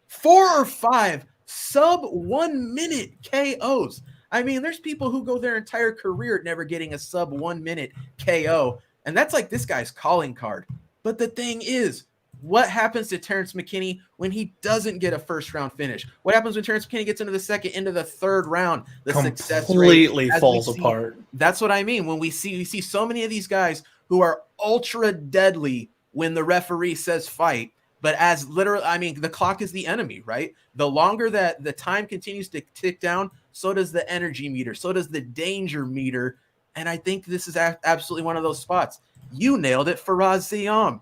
4 or 5 sub 1 minute KOs. I mean, there's people who go their entire career never getting a sub 1 minute KO. And that's like this guy's calling card. But the thing is, what happens to Terrence McKinney when he doesn't get a first round finish? What happens when Terrence McKinney gets into the second, into the third round? The success rate completely falls apart. That's what I mean. When we see so many of these guys who are ultra deadly when the referee says fight, but as literally, I mean, the clock is the enemy, right? The longer that the time continues to tick down, so does the energy meter, so does the danger meter. And I think this is absolutely one of those spots. You nailed it, Faraz Ziam.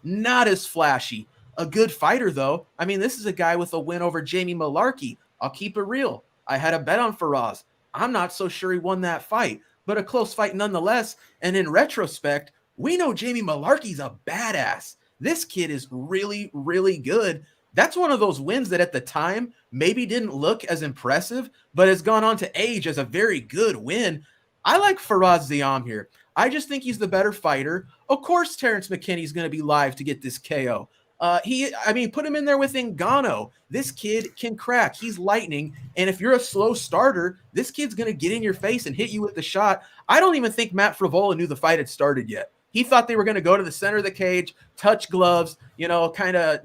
Not as flashy. A good fighter, though. I mean, this is a guy with a win over Jamie Malarkey. I'll keep it real. I had a bet on Faraz. I'm not so sure he won that fight, but a close fight nonetheless. And in retrospect, we know Jamie Malarkey's a badass. This kid is really, really good. That's one of those wins that at the time maybe didn't look as impressive, but has gone on to age as a very good win. I like Faraz Ziam here. I just think he's the better fighter. Of course, Terrence McKinney's going to be live to get this KO. Put him in there with Ngannou. This kid can crack. He's lightning. And if you're a slow starter, this kid's going to get in your face and hit you with the shot. I don't even think Matt Frivola knew the fight had started yet. He thought they were going to go to the center of the cage, touch gloves, kind of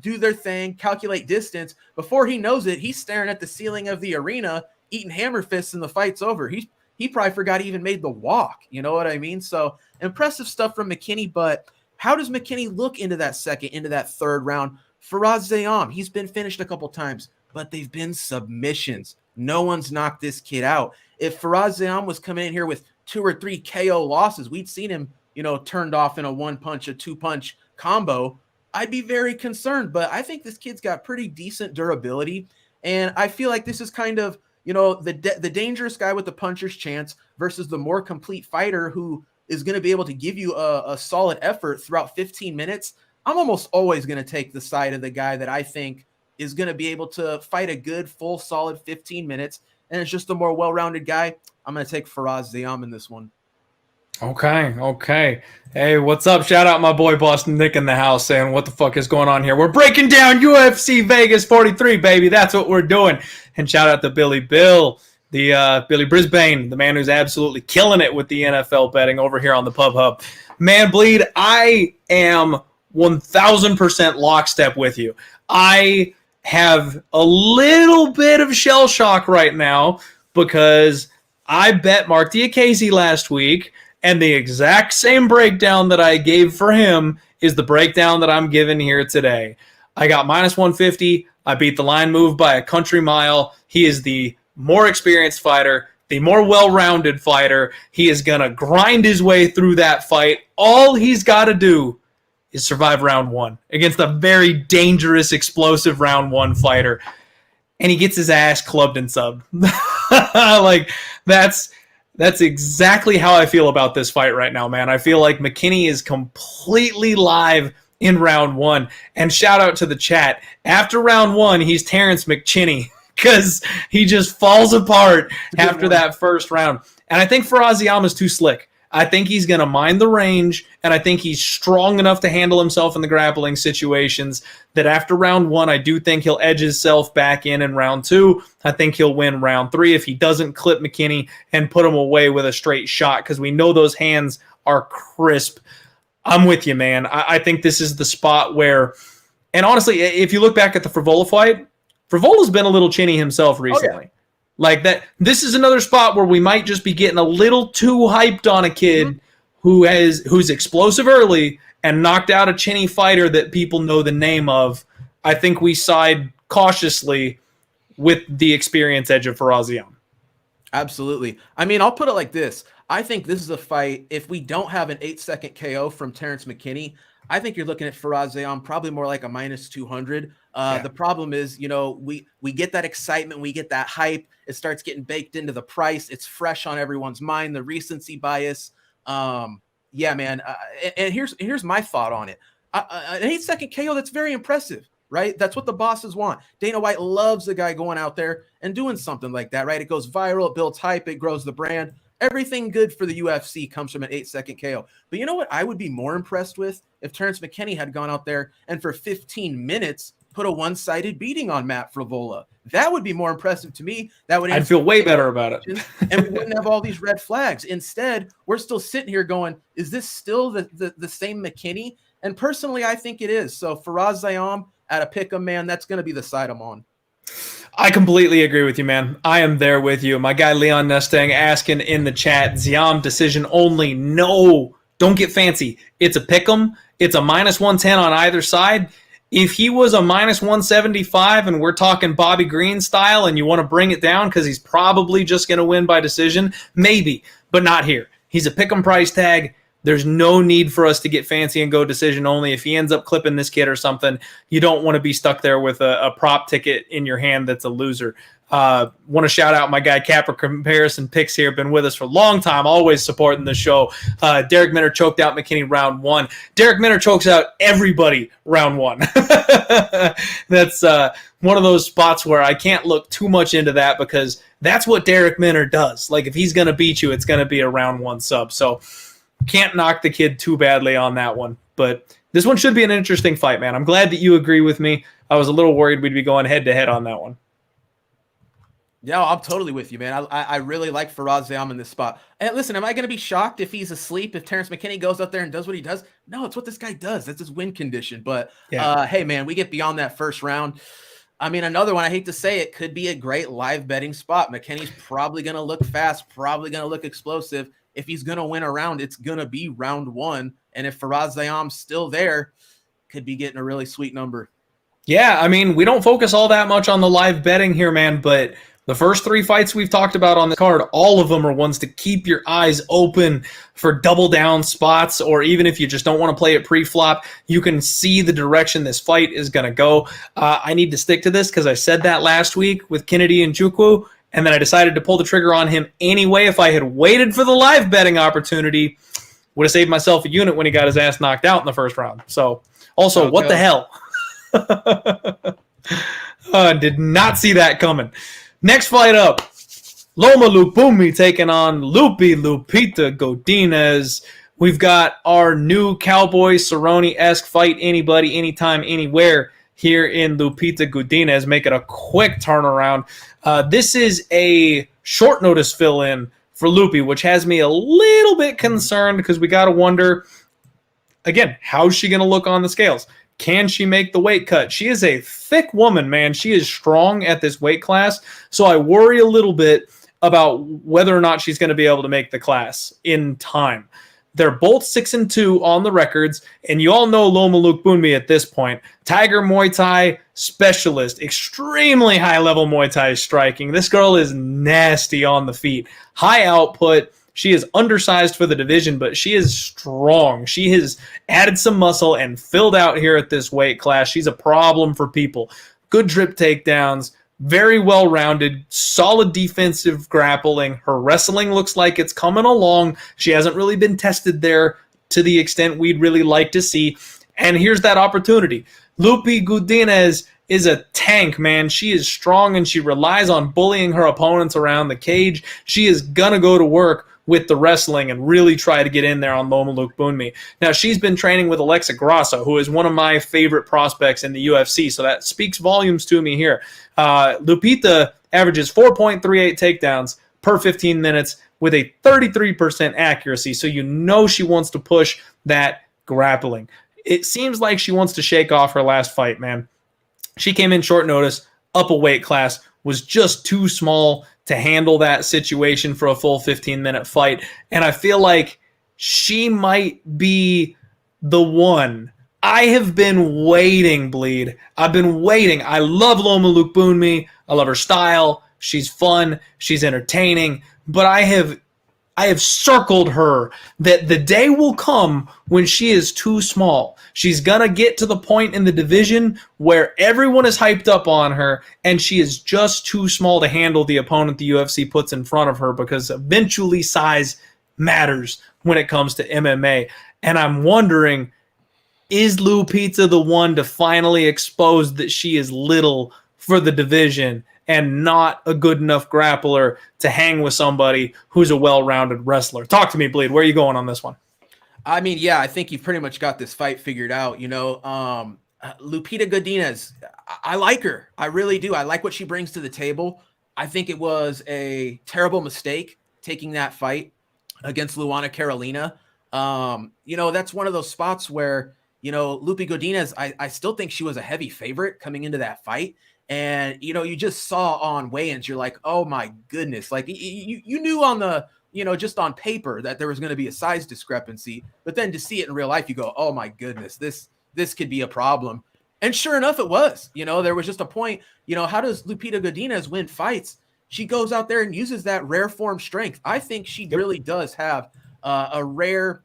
do their thing, calculate distance. Before he knows it, he's staring at the ceiling of the arena, eating hammer fists, and the fight's over. He probably forgot he even made the walk. You know what I mean? So impressive stuff from McKinney, but how does McKinney look into that second, into that third round? Faraz Zayam, he's been finished a couple times, but they've been submissions. No one's knocked this kid out. If Faraz Zayam was coming in here with 2 or 3 KO losses, we'd seen him, turned off in a 1-punch, a 2-punch combo, I'd be very concerned. But I think this kid's got pretty decent durability, and I feel like this is kind of, the dangerous guy with the puncher's chance versus the more complete fighter who is going to be able to give you a solid effort throughout 15 minutes. I'm almost always going to take the side of the guy that I think is going to be able to fight a good, full, solid 15 minutes, and it's just a more well-rounded guy. I'm going to take Faraz Zayam in this one. Okay. Hey, what's up? Shout out my boy Boston Nick in the house saying, what the fuck is going on here? We're breaking down UFC Vegas 43, baby. That's what we're doing. And shout out to Billy Bill, Billy Brisbane, the man who's absolutely killing it with the NFL betting over here on the Pub Hub. Man, Bleed, I am 1,000% lockstep with you. I have a little bit of shell shock right now because I bet Mark Diakese last week, and the exact same breakdown that I gave for him is the breakdown that I'm giving here today. I got minus 150. I beat the line move by a country mile. He is the more experienced fighter, the more well-rounded fighter. He is going to grind his way through that fight. All he's got to do is survive round 1 against a very dangerous, explosive round 1 fighter. And he gets his ass clubbed and subbed. Like, that's exactly how I feel about this fight right now, man. I feel like McKinney is completely live in round 1. And shout out to the chat. After round 1, he's Terrence McChinney because he just falls apart after that first round. And I think Faraz Zayam is too slick. I think he's going to mind the range, and I think he's strong enough to handle himself in the grappling situations that after round 1, I do think he'll edge himself back in round 2. I think he'll win round 3 if he doesn't clip McKinney and put him away with a straight shot because we know those hands are crisp. I'm with you, man. I think this is the spot where, and honestly, if you look back at the Frivola fight, Frivola's been a little chinny himself recently. Oh, yeah. Like that, this is another spot where we might just be getting a little too hyped on a kid who's explosive early and knocked out a chinny fighter that people know the name of. I think we side cautiously with the experience edge of Faraz Zayam. Absolutely. I mean, I'll put it like this. I think this is a fight, if we don't have an 8-second KO from Terrence McKinney, I think you're looking at Faraz Zayam probably more like a minus 200. The problem is, we get that excitement, we get that hype. It starts getting baked into the price. It's fresh on everyone's mind, the recency bias. Yeah, man. And here's my thought on it. An 8-second KO, that's very impressive, right? That's what the bosses want. Dana White loves a guy going out there and doing something like that, right? It goes viral, it builds hype, it grows the brand. Everything good for the UFC comes from an 8-second KO. But you know what I would be more impressed with? If Terrence McKinney had gone out there and for 15 minutes put a one-sided beating on Matt Frivola. That would be more impressive to me. I'd feel way better about it. And we wouldn't have all these red flags. Instead, we're still sitting here going, is this still the same McKinney? And personally, I think it is. So Faraz Zayam at a pick'em, man, that's going to be the side I'm on. I completely agree with you, man. I am there with you. My guy Leon Nestang asking in the chat, Zayam decision only. No, don't get fancy. It's a pick'em. It's a minus 110 on either side. If he was a minus 175 and we're talking Bobby Green style and you want to bring it down because he's probably just going to win by decision, maybe, but not here. He's a pick'em price tag. There's no need for us to get fancy and go decision only. If he ends up clipping this kid or something, you don't want to be stuck there with a prop ticket in your hand that's a loser. Want to shout out my guy Capper Comparison Picks here. Been with us for a long time, always supporting the show. Derek Minner choked out McKinney round 1. Derek Minner chokes out everybody round 1. That's one of those spots where I can't look too much into that because that's what Derek Minner does. Like if he's going to beat you, it's going to be a round 1 sub. So can't knock the kid too badly on that one. But this one should be an interesting fight, man. I'm glad that you agree with me. I was a little worried we'd be going head-to-head on that one. Yeah, I'm totally with you, man. I really like Faraz Zayam in this spot. And listen, am I going to be shocked if he's asleep, if Terrence McKinney goes up there and does what he does? No, it's what this guy does. That's his win condition. But hey, man, we get beyond that first round. I mean, another one, I hate to say it, could be a great live betting spot. McKinney's probably going to look fast, probably going to look explosive. If he's going to win a round, it's going to be round one. And if Faraz Zayam's still there, could be getting a really sweet number. Yeah, I mean, we don't focus all that much on the live betting here, man, but the first three fights we've talked about on the card, all of them are ones to keep your eyes open for double down spots, or even if you just don't want to play it pre-flop, you can see the direction this fight is going to go. I need to stick to this because I said that last week with Kennedy and Jukwu, and then I decided to pull the trigger on him anyway. If I had waited for the live betting opportunity, would have saved myself a unit when he got his ass knocked out in the first round. So, also, what the hell? Did not see that coming. Next fight up, Loma Lupumi taking on Lupita Godinez. We've got our new Cowboy Cerrone-esque fight, anybody, anytime, anywhere here in Lupita Godinez. Make it a quick turnaround. This is a short notice fill-in for Lupi, which has me a little bit concerned because we got to wonder, again, how's she going to look on the scales? Can she make the weight cut? She is a thick woman, man. She is strong at this weight class. So I worry a little bit about whether or not she's going to be able to make the class in time. They're both 6-2 on the records, and you all know Loma Lukbunmi at this point. Tiger Muay Thai specialist, extremely high-level Muay Thai striking. This girl is nasty on the feet. High output. She is undersized for the division, but she is strong. She has added some muscle and filled out here at this weight class. She's a problem for people. Good drip takedowns, very well-rounded, solid defensive grappling. Her wrestling looks like it's coming along. She hasn't really been tested there to the extent we'd really like to see. And here's that opportunity. Lupi Godinez is a tank, man. She is strong, and she relies on bullying her opponents around the cage. She is going to go to work with the wrestling and really try to get in there on Loma Lukbunmi. Now, she's been training with Alexa Grasso, who is one of my favorite prospects in the UFC, so that speaks volumes to me here. Lupita averages 4.38 takedowns per 15 minutes with a 33% accuracy, so you know she wants to push that grappling. It seems like she wants to shake off her last fight, man. She came in short notice, up a weight class, was just too small to handle that situation for a full 15-minute fight. And I feel like she might be the one. I have been waiting, Bleed. I've been waiting. I love Loma Lukbunmi. I love her style. She's fun. She's entertaining. But I have circled her that the day will come when she is too small. She's going to get to the point in the division where everyone is hyped up on her, and she is just too small to handle the opponent the UFC puts in front of her, because eventually size matters when it comes to MMA. And I'm wondering, is Lupita the one to finally expose that she is little for the division and not a good enough grappler to hang with somebody who's a well-rounded wrestler? Talk to me, Bleed. Where are you going on this one? I mean, yeah, I think you've pretty much got this fight figured out. You know, Lupita Godinez, I like her. I really do. I like what she brings to the table. I think it was a terrible mistake taking that fight against Luana Carolina. You know, that's one of those spots where, you know, Lupi Godinez, I still think she was a heavy favorite coming into that fight. And, you know, you just saw on weigh-ins, you're like, oh my goodness. Like you knew on the, you know, just on paper that there was going to be a size discrepancy, but then to see it in real life, you go, oh my goodness, this could be a problem. And sure enough, it was. You know, there was just a point, you know, how does Lupita Godinez win fights? She goes out there and uses that rare form strength. I think she really does have a rare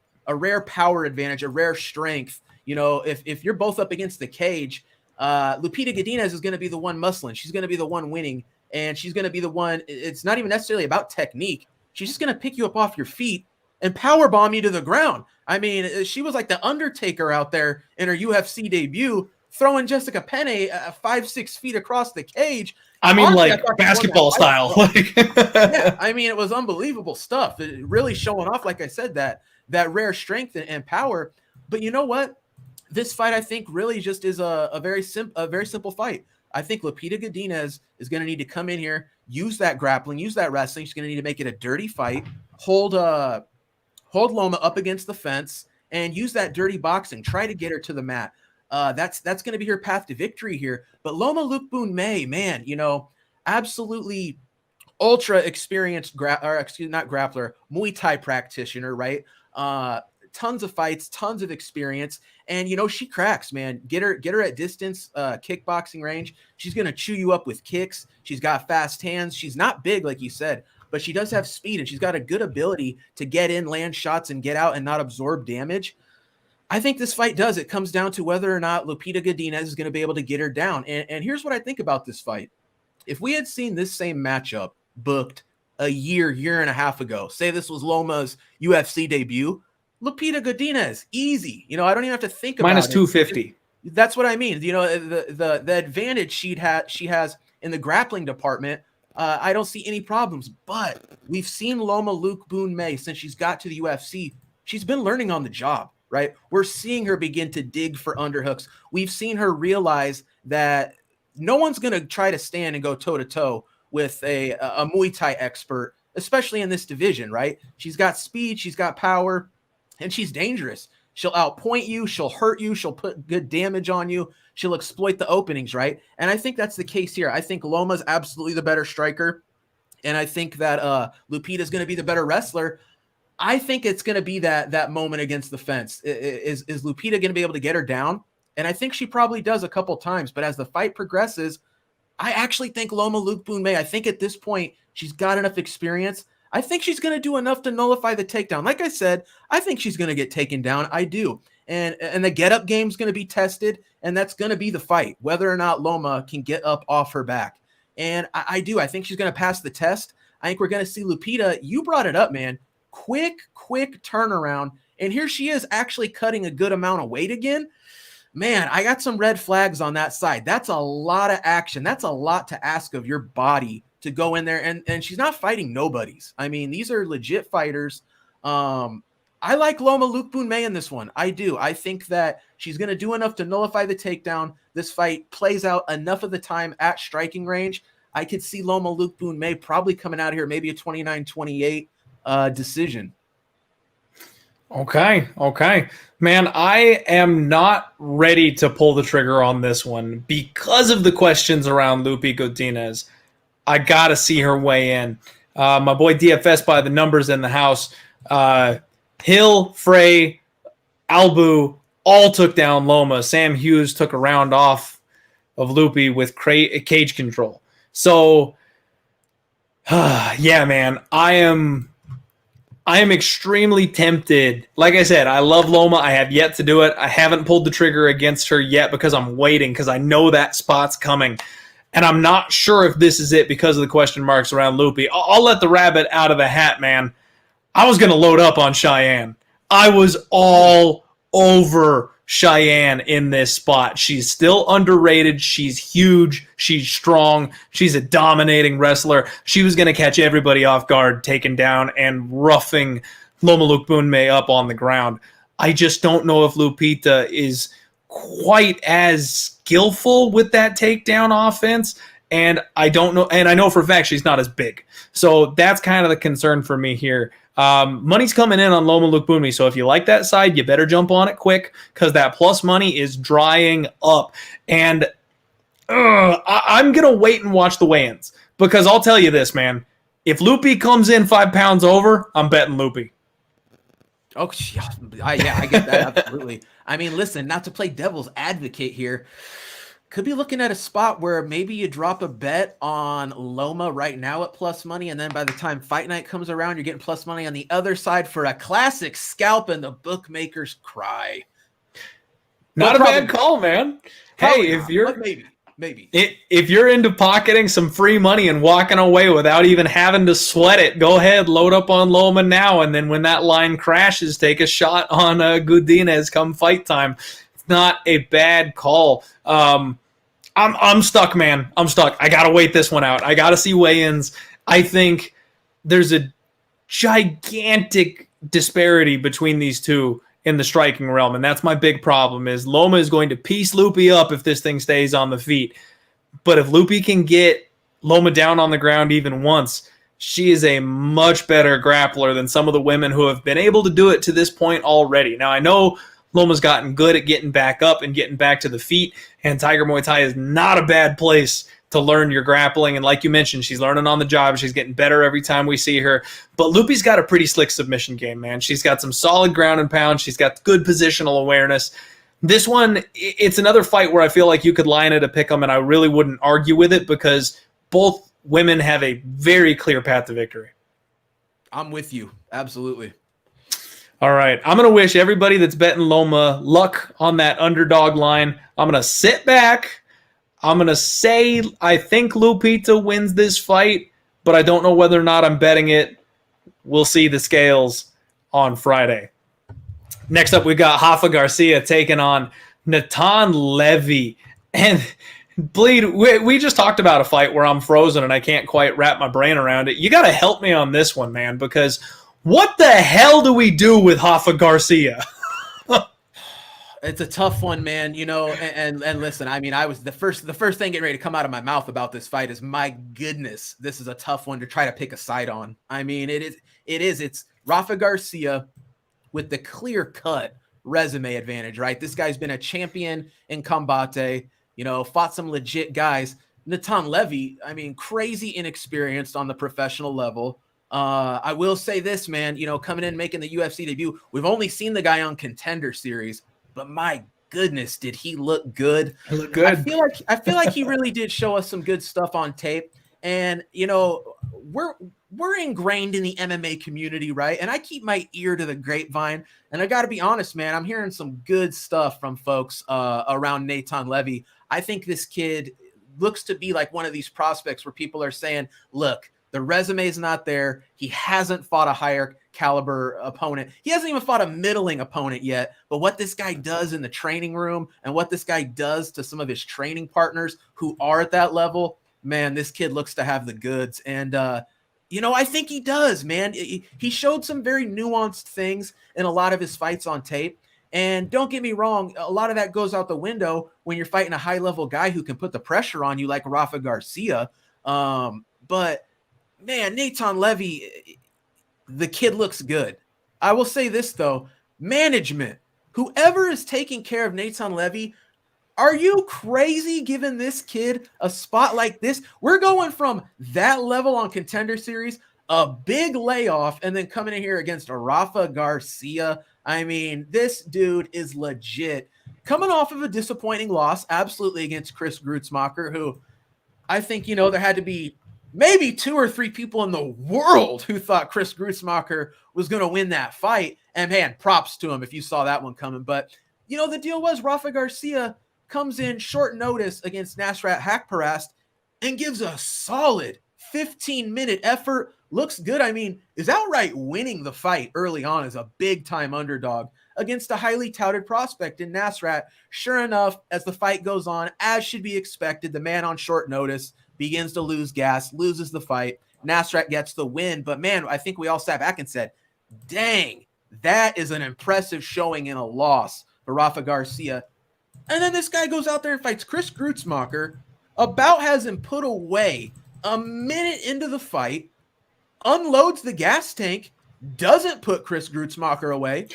power advantage, a rare strength. You know, if you're both up against the cage, Lupita Godinez is going to be the one muscling. She's going to be the one winning, and she's going to be the one. It's not even necessarily about technique. She's just going to pick you up off your feet and power bomb you to the ground. I mean, she was like the Undertaker out there in her UFC debut, throwing Jessica Penne 5-6 feet across the cage. I mean, honestly, like basketball style. Yeah, I mean, it was unbelievable stuff. It really showing off, like I said, that rare strength and power. But you know what? This fight, I think, really just is a very simple fight. I think Lupita Godinez is going to need to come in here, use that grappling, use that wrestling. She's going to need to make it a dirty fight, hold Loma up against the fence, and use that dirty boxing. Try to get her to the mat. That's going to be her path to victory here. But Loma Lookboonmee, man, absolutely ultra experienced not grappler, Muay Thai practitioner, right? Tons of fights, tons of experience, and she cracks, man. Get her at distance, kickboxing range. She's gonna chew you up with kicks. She's got fast hands. She's not big, like you said, but she does have speed, and she's got a good ability to get in, land shots, and get out and not absorb damage. I think this fight does. It comes down to whether or not Lupita Godinez is going to be able to get her down. And here's what I think about this fight. If we had seen this same matchup booked a year and a half ago, say this was Loma's UFC debut, Lupita Godinez, easy. I don't even have to think about it. Minus 250. That's what I mean. The advantage she has in the grappling department, I don't see any problems. But we've seen Loma Lookboonmee since she's got to the UFC. She's been learning on the job, right? We're seeing her begin to dig for underhooks. We've seen her realize that no one's going to try to stand and go toe-to-toe with a Muay Thai expert, especially in this division, right? She's got speed, she's got power, and she's dangerous. She'll outpoint you, she'll hurt you, she'll put good damage on you, she'll exploit the openings, right? And I think that's the case here. I think Loma's absolutely the better striker, and I think that Lupita's going to be the better wrestler. I think it's going to be that moment against the fence. Is Lupita going to be able to get her down? And I think she probably does a couple times, but as the fight progresses, I actually think Loma Lookboonmee, I think at this point, she's got enough experience. I think she's going to do enough to nullify the takedown. Like I said, I think she's going to get taken down. I do. And the get-up game is going to be tested, and that's going to be the fight, whether or not Loma can get up off her back. And I do. I think she's going to pass the test. I think we're going to see Lupita. You brought it up, man. Quick turnaround. And here she is actually cutting a good amount of weight again. Man, I got some red flags on that side. That's a lot of action. That's a lot to ask of your body to go in there. And she's not fighting nobodies. I mean, these are legit fighters. I like Loma Lookboonmee in this one. I do. I think that she's going to do enough to nullify the takedown. This fight plays out enough of the time at striking range. I could see Loma Lookboonmee probably coming out here, maybe a 29-28 decision. Okay. Man, I am not ready to pull the trigger on this one because of the questions around Lupita Godinez. I got to see her weigh in. My boy DFS by the numbers in the house. Hill, Frey, Albu all took down Loma. Sam Hughes took a round off of Lupi with cage control. So, yeah, man, I am extremely tempted. Like I said, I love Loma. I have yet to do it. I haven't pulled the trigger against her yet because I'm waiting because I know that spot's coming. And I'm not sure if this is it because of the question marks around Lupi. I'll let the rabbit out of the hat, man. I was going to load up on Cheyenne. I was all over Cheyenne in this spot. She's still underrated. She's huge. She's strong. She's a dominating wrestler. She was going to catch everybody off guard, taking down and roughing Loma Lookboonmee up on the ground. I just don't know if Lupita is quite as skillful with that takedown offense. And I don't know. And I know for a fact she's not as big. So that's kind of the concern for me here. Money's coming in on Loma Lookboonmee, so if you like that side, you better jump on it quick because that plus money is drying up. And I'm going to wait and watch the weigh-ins because I'll tell you this, man. If Lupi comes in 5 pounds over, I'm betting Lupi. Oh, yeah, I get that, absolutely. I mean, listen, not to play devil's advocate here, could be looking at a spot where maybe you drop a bet on Loma right now at plus money, and then by the time fight night comes around, you're getting plus money on the other side for a classic scalp, and the bookmakers cry. Not a bad call, man. Hey, if you're maybe if you're into pocketing some free money and walking away without even having to sweat it, go ahead, load up on Loma now, and then when that line crashes, take a shot on Godinez come fight time. Not a bad call. I'm stuck, man. I'm stuck. I gotta wait this one out. I gotta see weigh-ins. I think there's a gigantic disparity between these two in the striking realm, and that's my big problem. Is Loma is going to piece Lupi up if this thing stays on the feet. But if Loopy can get Loma down on the ground even once, she is a much better grappler than some of the women who have been able to do it to this point already. Now, I know Loma's gotten good at getting back up and getting back to the feet, and Tiger Muay Thai is not a bad place to learn your grappling. And like you mentioned, she's learning on the job. She's getting better every time we see her. But Loopy's got a pretty slick submission game, man. She's got some solid ground and pound. She's got good positional awareness. This one, it's another fight where I feel like you could line it a pick 'em, and I really wouldn't argue with it because both women have a very clear path to victory. I'm with you. Absolutely. All right. I'm going to wish everybody that's betting Loma luck on that underdog line. I'm going to sit back. I'm going to say I think Lupita wins this fight, but I don't know whether or not I'm betting it. We'll see the scales on Friday. Next up, we got Rafa Garcia taking on Natan Levy. And Bleed, we just talked about a fight where I'm frozen and I can't quite wrap my brain around it. You got to help me on this one, man, because what the hell do we do with Rafa Garcia? It's a tough one, man. And listen, I mean, I was the first thing getting ready to come out of my mouth about this fight is, my goodness, this is a tough one to try to pick a side on. I mean, it's Rafa Garcia with the clear-cut resume advantage, right? This guy's been a champion in combate, fought some legit guys. Natan Levy, I mean, crazy inexperienced on the professional level. I will say this, man, coming in, making the UFC debut, we've only seen the guy on Contender Series, but my goodness, did he look good? He looked good. I feel like he really did show us some good stuff on tape. And, we're ingrained in the MMA community, right? And I keep my ear to the grapevine. And I got to be honest, man, I'm hearing some good stuff from folks around Natan Levy. I think this kid looks to be like one of these prospects where people are saying, look, the resume is not there. He hasn't fought a higher caliber opponent. He hasn't even fought a middling opponent yet. But what this guy does in the training room and what this guy does to some of his training partners who are at that level, man, this kid looks to have the goods. And, I think he does, man. He showed some very nuanced things in a lot of his fights on tape. And don't get me wrong, a lot of that goes out the window when you're fighting a high-level guy who can put the pressure on you like Rafa Garcia. But, man, Natan Levy, the kid looks good. I will say this, though. Management, whoever is taking care of Natan Levy, are you crazy giving this kid a spot like this? We're going from that level on Contender Series, a big layoff, and then coming in here against Rafa Garcia. I mean, this dude is legit. Coming off of a disappointing loss, absolutely, against Chris Grutzmacher, who I think, there had to be maybe 2 or 3 people in the world who thought Chris Grutzmacher was going to win that fight. And, man, props to him if you saw that one coming. But, the deal was Rafa Garcia comes in short notice against Nasrat Hakparast and gives a solid 15-minute effort. Looks good. I mean, is outright winning the fight early on as a big-time underdog against a highly touted prospect in Nasrat. Sure enough, as the fight goes on, as should be expected, the man on short notice begins to lose gas, loses the fight. Nasrat gets the win. But, man, I think we all sat back and said, dang, that is an impressive showing in a loss for Rafa Garcia. And then this guy goes out there and fights Chris Grutzmacher, about has him put away a minute into the fight, unloads the gas tank, doesn't put Chris Grutzmacher away,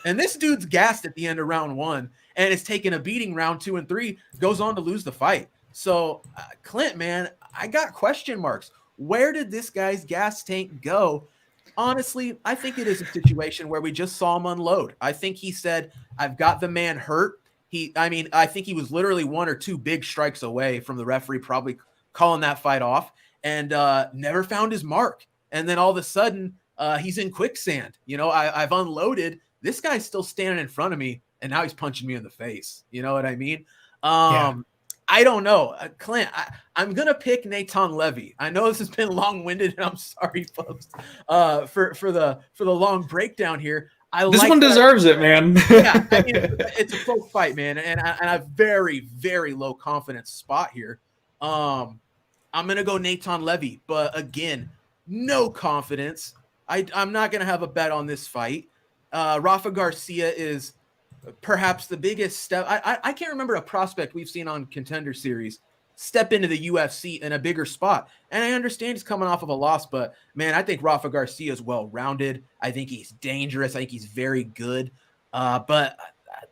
and this dude's gassed at the end of round 1 and is taking a beating round 2 and 3, goes on to lose the fight. So, Clint, man, I got question marks. Where did this guy's gas tank go? Honestly, I think it is a situation where we just saw him unload. I think he said, I've got the man hurt. I think he was literally 1 or 2 big strikes away from the referee probably calling that fight off, and never found his mark. And then all of a sudden, he's in quicksand. I've unloaded. This guy's still standing in front of me, and now he's punching me in the face. You know what I mean? Yeah. I don't know. Clint, I'm going to pick Natan Levy. I know this has been long-winded, and I'm sorry, folks, for the long breakdown here. This one deserves it, man. Yeah, I mean, it's a close fight, man, and I have very, very low confidence spot here. I'm gonna go Natan Levy, but again, no confidence. I'm not gonna have a bet on this fight. Rafa Garcia is perhaps the biggest step. I can't remember a prospect we've seen on Contender Series step into the UFC in a bigger spot. And I understand he's coming off of a loss, but man, I think Rafa Garcia is well-rounded. I think he's dangerous. I think he's very good. But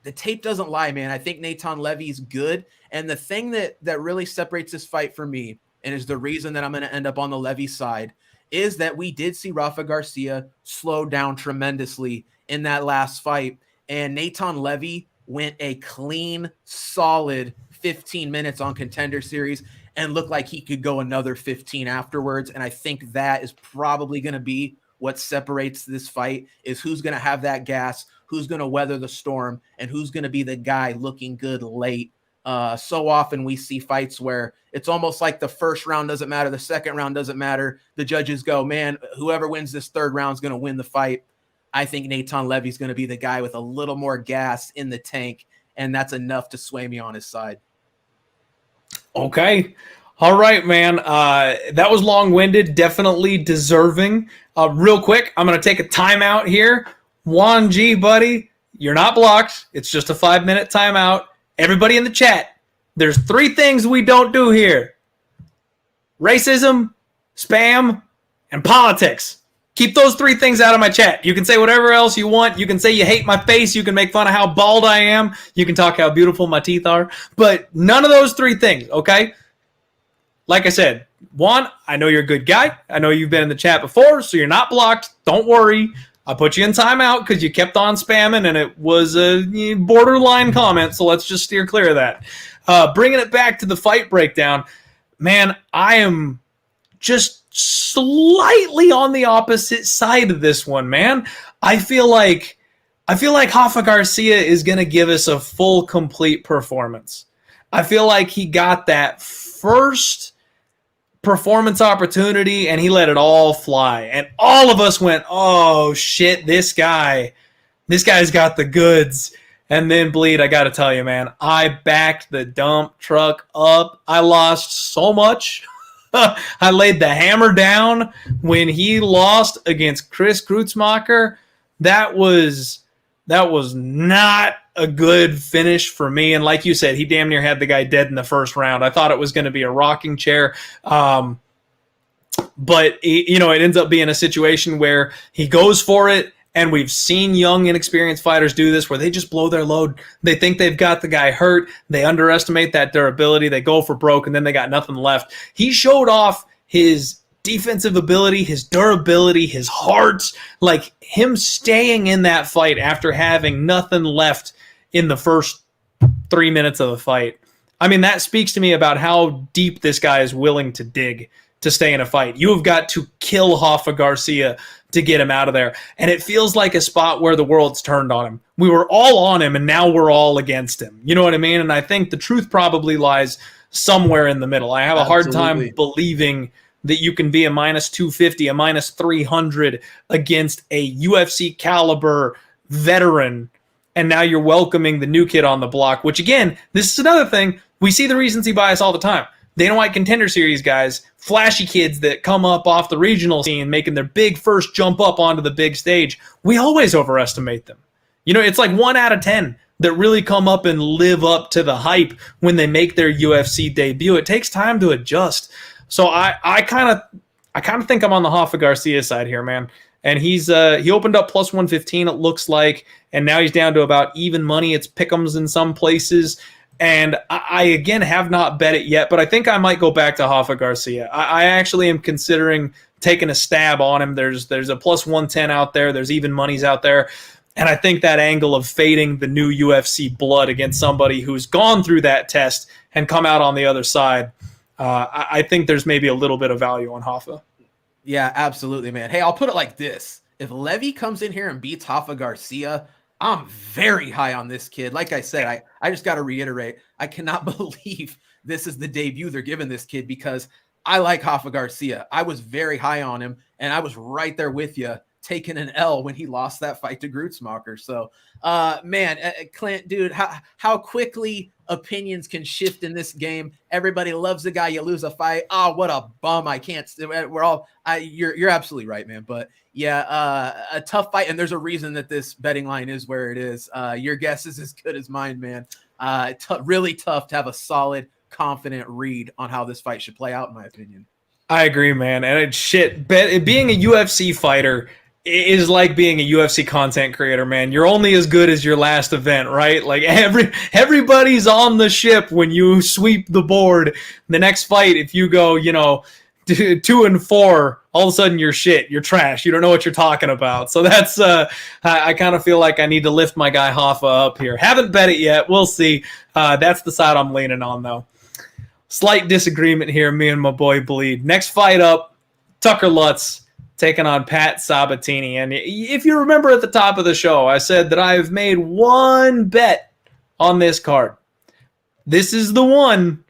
the tape doesn't lie, man. I think Natan Levy's good. And the thing that really separates this fight for me, and is the reason that I'm going to end up on the Levy side, is that we did see Rafa Garcia slow down tremendously in that last fight. And Natan Levy went a clean, solid 15 minutes on Contender Series and looked like he could go another 15 afterwards. And I think that is probably going to be what separates this fight, is who's going to have that gas, who's going to weather the storm, and who's going to be the guy looking good late. So often we see fights where it's almost like the first round doesn't matter, the second round doesn't matter. The judges go, man, whoever wins this third round is going to win the fight. I think Natan Levy's going to be the guy with a little more gas in the tank, and that's enough to sway me on his side. Okay. All right, man. That was long-winded, definitely deserving. Real quick, I'm going to take a timeout here. Juan G, buddy, you're not blocked. It's just a 5-minute timeout. Everybody in the chat, there's 3 things we don't do here: racism, spam, and politics. Keep those 3 things out of my chat. You can say whatever else you want. You can say you hate my face. You can make fun of how bald I am. You can talk how beautiful my teeth are. But none of those 3 things, okay? Like I said, Juan, I know you're a good guy. I know you've been in the chat before, so you're not blocked. Don't worry. I put you in timeout because you kept on spamming, and it was a borderline comment, so let's just steer clear of that. Bringing it back to the fight breakdown, man, I am just slightly on the opposite side of this one, man. I feel like Rafa Garcia is going to give us a full, complete performance. I feel like he got that first performance opportunity and he let it all fly. And all of us went, oh shit, this guy's got the goods. And then, Bleed, I got to tell you, man, I backed the dump truck up. I lost so much. I laid the hammer down when he lost against Chris Kreutzmacher. That was not a good finish for me. And like you said, he damn near had the guy dead in the first round. I thought it was going to be a rocking chair. But, it ends up being a situation where he goes for it. And we've seen young, inexperienced fighters do this where they just blow their load. They think they've got the guy hurt. They underestimate that durability. They go for broke, and then they got nothing left. He showed off his defensive ability, his durability, his heart, like him staying in that fight after having nothing left in the first 3 minutes of the fight. I mean, that speaks to me about how deep this guy is willing to dig to stay in a fight. You have got to kill Rafa Garcia to get him out of there. And it feels like a spot where the world's turned on him. We were all on him, and now we're all against him. You know what I mean? And I think the truth probably lies somewhere in the middle. I have a hard time believing that you can be a minus 250, a minus 300 against a UFC caliber veteran, and now you're welcoming the new kid on the block, which, again, this is another thing. We see the recency bias all the time. Dana White Contender Series guys, flashy kids that come up off the regional scene, making their big first jump up onto the big stage. We always overestimate them. It's like 1 out of 10 that really come up and live up to the hype when they make their UFC debut. It takes time to adjust. So I kind of think I'm on the Rafa Garcia side here, man. And he opened up plus 115, it looks like, and now he's down to about even money. It's pick'ems in some places. And I again, have not bet it yet, but I think I might go back to Rafa Garcia. I actually am considering taking a stab on him. There's a plus 110 out there. There's even monies out there. And I think that angle of fading the new UFC blood against somebody who's gone through that test and come out on the other side, I think there's maybe a little bit of value on Rafa. Yeah, absolutely, man. Hey, I'll put it like this. If Levy comes in here and beats Rafa Garcia, I'm very high on this kid. Like I said, I just got to reiterate, I cannot believe this is the debut they're giving this kid, because I like Rafa Garcia. I was very high on him, and I was right there with you, taking an L when he lost that fight to Kreutzmacher. So, Clint, dude, how quickly opinions can shift in this game. Everybody loves the guy. You lose a fight. Oh, what a bum. I can't. You're absolutely right, man. But yeah, a tough fight. And there's a reason that this betting line is where it is. Your guess is as good as mine, man. Really tough to have a solid, confident read on how this fight should play out, in my opinion. I agree, man. And being a UFC fighter is like being a UFC content creator, man. You're only as good as your last event, right? Like everybody's on the ship when you sweep the board. The next fight, if you go, 2-4, all of a sudden you're shit. You're trash. You don't know what you're talking about. So that's I kind of feel like I need to lift my guy Rafa up here. Haven't bet it yet. We'll see. That's the side I'm leaning on, though. Slight disagreement here, me and my boy Bleed. Next fight up, Tucker Lutz taking on Pat Sabatini. And if you remember at the top of the show, I said that I've made one bet on this card. This is the one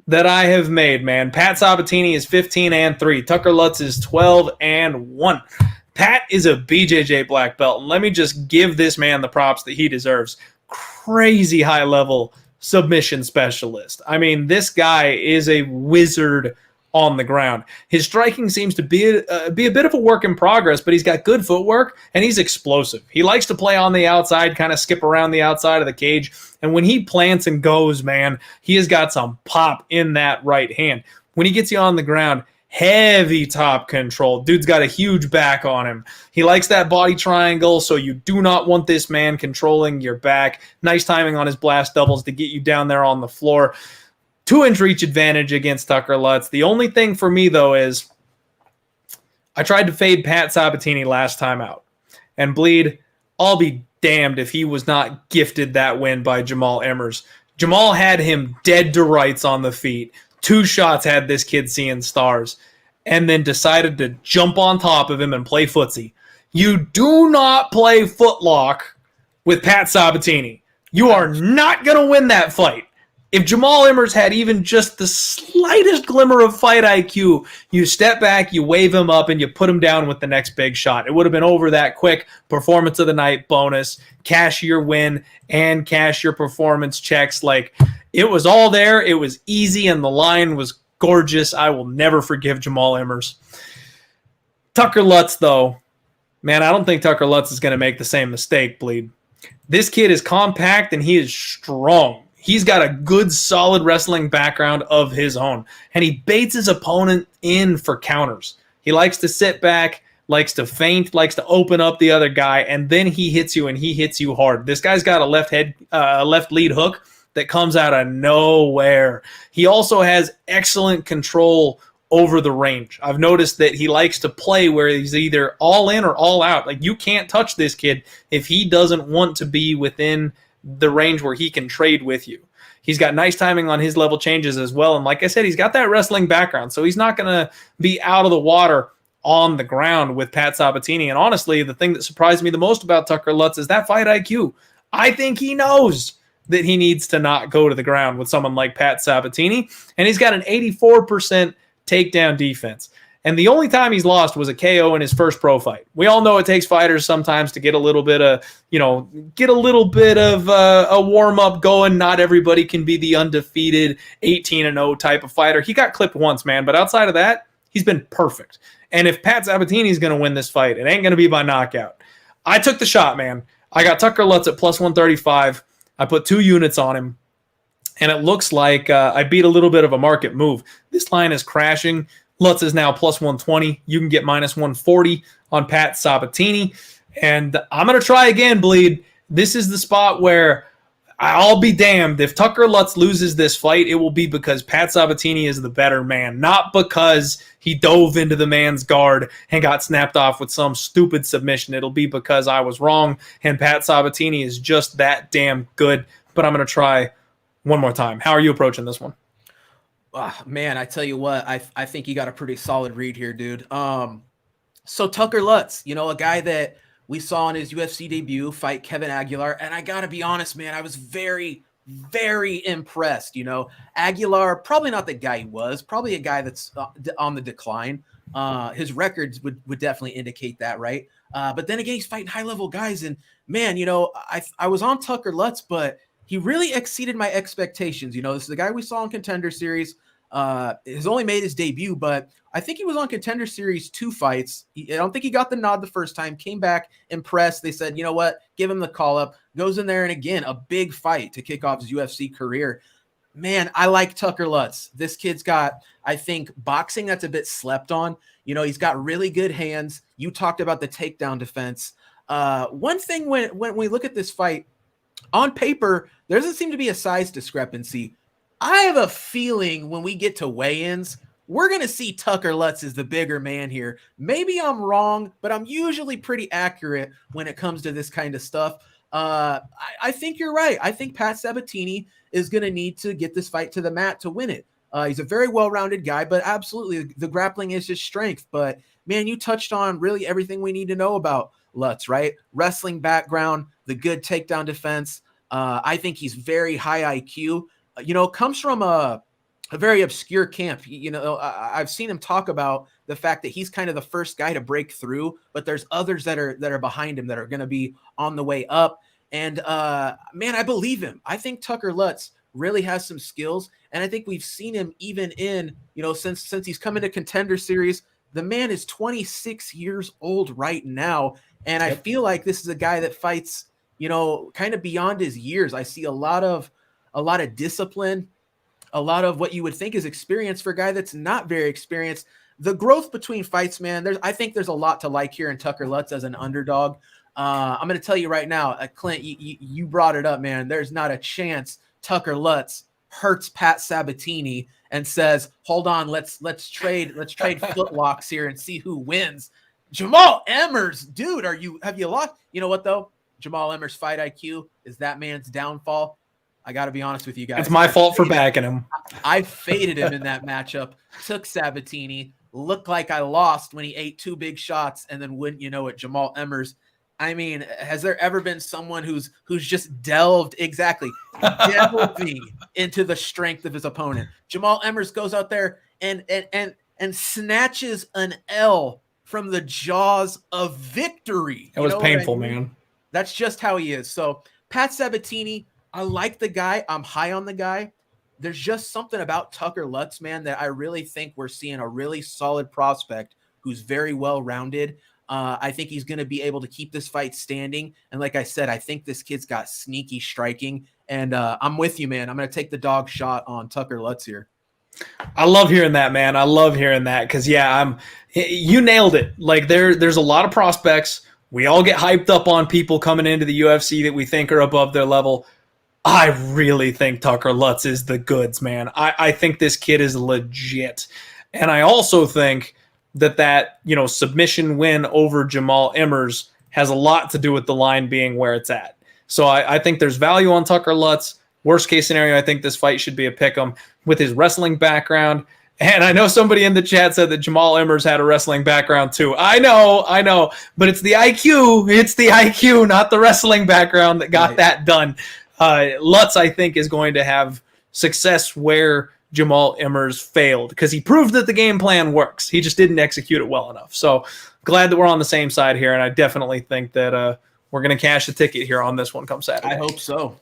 that I have made, man. Pat Sabatini is 15-3. Tucker Lutz is 12-1. Pat is a BJJ black belt. And let me just give this man the props that he deserves. Crazy high-level submission specialist. I mean, this guy is a wizard on the ground. His striking seems to be a bit of a work in progress, but he's got good footwork and he's explosive. He likes to play on the outside, kind of skip around the outside of the cage. And when he plants and goes, man, he has got some pop in that right hand. When he gets you on the ground, heavy top control. Dude's got a huge back on him. He likes that body triangle, so you do not want this man controlling your back. Nice timing on his blast doubles to get you down there on the floor. 2-inch reach advantage against Tucker Lutz. The only thing for me, though, is I tried to fade Pat Sabatini last time out. And Bleed, I'll be damned if he was not gifted that win by Jamal Emmers. Jamal had him dead to rights on the feet. 2 shots had this kid seeing stars. And then decided to jump on top of him and play footsie. You do not play footlock with Pat Sabatini. You are not going to win that fight. If Jamal Emmers had even just the slightest glimmer of fight IQ, you step back, you wave him up, and you put him down with the next big shot. It would have been over that quick. Performance of the night bonus, cash your win, and cash your performance checks. Like, it was all there. It was easy, and the line was gorgeous. I will never forgive Jamal Emmers. Tucker Lutz, though, man, I don't think Tucker Lutz is going to make the same mistake, Bleed. This kid is compact, and he is strong. He's got a good, solid wrestling background of his own, and he baits his opponent in for counters. He likes to sit back, likes to feint, likes to open up the other guy, and then he hits you, and he hits you hard. This guy's got a left lead hook that comes out of nowhere. He also has excellent control over the range. I've noticed that he likes to play where he's either all in or all out. Like, you can't touch this kid if he doesn't want to be within the range where he can trade with you. He's got nice timing on his level changes as well. And like I said, he's got that wrestling background, so he's not going to be out of the water on the ground with Pat Sabatini. And honestly, the thing that surprised me the most about Tucker Lutz is that fight IQ. I think he knows that he needs to not go to the ground with someone like Pat Sabatini. And he's got an 84% takedown defense. And the only time he's lost was a KO in his first pro fight. We all know it takes fighters sometimes to get a little bit of, a warm-up going. Not everybody can be the undefeated 18-0 type of fighter. He got clipped once, man, but outside of that, he's been perfect. And if Pat Sabatini is going to win this fight, it ain't going to be by knockout. I took the shot, man. I got Tucker Lutz at plus 135. I put 2 units on him, and it looks like I beat a little bit of a market move. This line is crashing. Lutz is now plus 120. You can get minus 140 on Pat Sabatini. And I'm going to try again, Bleed. This is the spot where I'll be damned. If Tucker Lutz loses this fight, it will be because Pat Sabatini is the better man, not because he dove into the man's guard and got snapped off with some stupid submission. It'll be because I was wrong, and Pat Sabatini is just that damn good. But I'm going to try one more time. How are you approaching this one? Man, I tell you what, I think you got a pretty solid read here, dude. So Tucker Lutz, a guy that we saw in his UFC debut fight Kevin Aguilar, and I got to be honest, man, I was very, very impressed. Aguilar, probably not the guy he was, probably a guy that's on the decline. His records would definitely indicate that, right? But then again, he's fighting high-level guys, and man, I was on Tucker Lutz, but he really exceeded my expectations. This is the guy we saw in Contender Series. Has only made his debut, but I think he was on Contender Series 2 fights. I don't think he got the nod the first time. Came back impressed. They said, you know what? Give him the call up. Goes in there, and again, a big fight to kick off his UFC career. Man, I like Tucker Lutz. This kid's got, I think, boxing that's a bit slept on. You know, he's got really good hands. You talked about the takedown defense. One thing when we look at this fight, on paper, there doesn't seem to be a size discrepancy. I have a feeling when we get to weigh-ins, we're going to see Tucker Lutz as the bigger man here. Maybe I'm wrong, but I'm usually pretty accurate when it comes to this kind of stuff. I think you're right. I think Pat Sabatini is going to need to get this fight to the mat to win it. He's a very well-rounded guy, but absolutely the grappling is his strength. But, man, you touched on really everything we need to know about Lutz, right? Wrestling background, the good takedown defense. I think he's very high IQ. Comes from a very obscure camp. I've seen him talk about the fact that he's kind of the first guy to break through, but there's others that are behind him that are going to be on the way up. And man, I believe him. I think Tucker Lutz really has some skills, and I think we've seen him even in, since he's come into Contender Series. The man is 26 years old right now, and I feel like this is a guy that fights, kind of beyond his years. I see a lot of discipline, a lot of what you would think is experience for a guy that's not very experienced. The growth between fights, man, I think there's a lot to like here in Tucker Lutz as an underdog. I'm going to tell you right now, Clint, you brought it up, man. There's not a chance Tucker Lutz hurts Pat Sabatini and says, hold on, let's trade footlocks here and see who wins. Jamal Emmers, dude, have you lost? You know what though? Jamal Emmers' fight IQ is that man's downfall. I got to be honest with you guys. It's my fault for backing him. I faded him in that matchup, took Sabatini, looked like I lost when he ate 2 big shots, and then wouldn't you know it, Jamal Emmers. I mean, has there ever been someone who's just delved me into the strength of his opponent? Jamal Emmers goes out there and snatches an L from the jaws of victory. It was painful, man. That's just how he is. So Pat Sabatini, I like the guy. I'm high on the guy. There's just something about Tucker Lutz, man, that I really think we're seeing a really solid prospect who's very well-rounded. I think he's going to be able to keep this fight standing. And like I said, I think this kid's got sneaky striking. And I'm with you, man. I'm going to take the dog shot on Tucker Lutz here. I love hearing that, man. I love hearing that because, you nailed it. Like there's a lot of prospects. We all get hyped up on people coming into the UFC that we think are above their level. I really think Tucker Lutz is the goods, man. I think this kid is legit. And I also think that submission win over Jamal Emmers has a lot to do with the line being where it's at. So I think there's value on Tucker Lutz. Worst case scenario, I think this fight should be a pick'em with his wrestling background. And I know somebody in the chat said that Jamal Emmers had a wrestling background too. I know, but it's the IQ. It's the IQ, not the wrestling background that got that done. Lutz, I think, is going to have success where Jamal Emmers failed because he proved that the game plan works. He just didn't execute it well enough. So glad that we're on the same side here, and I definitely think that we're going to cash the ticket here on this one come Saturday. I hope so.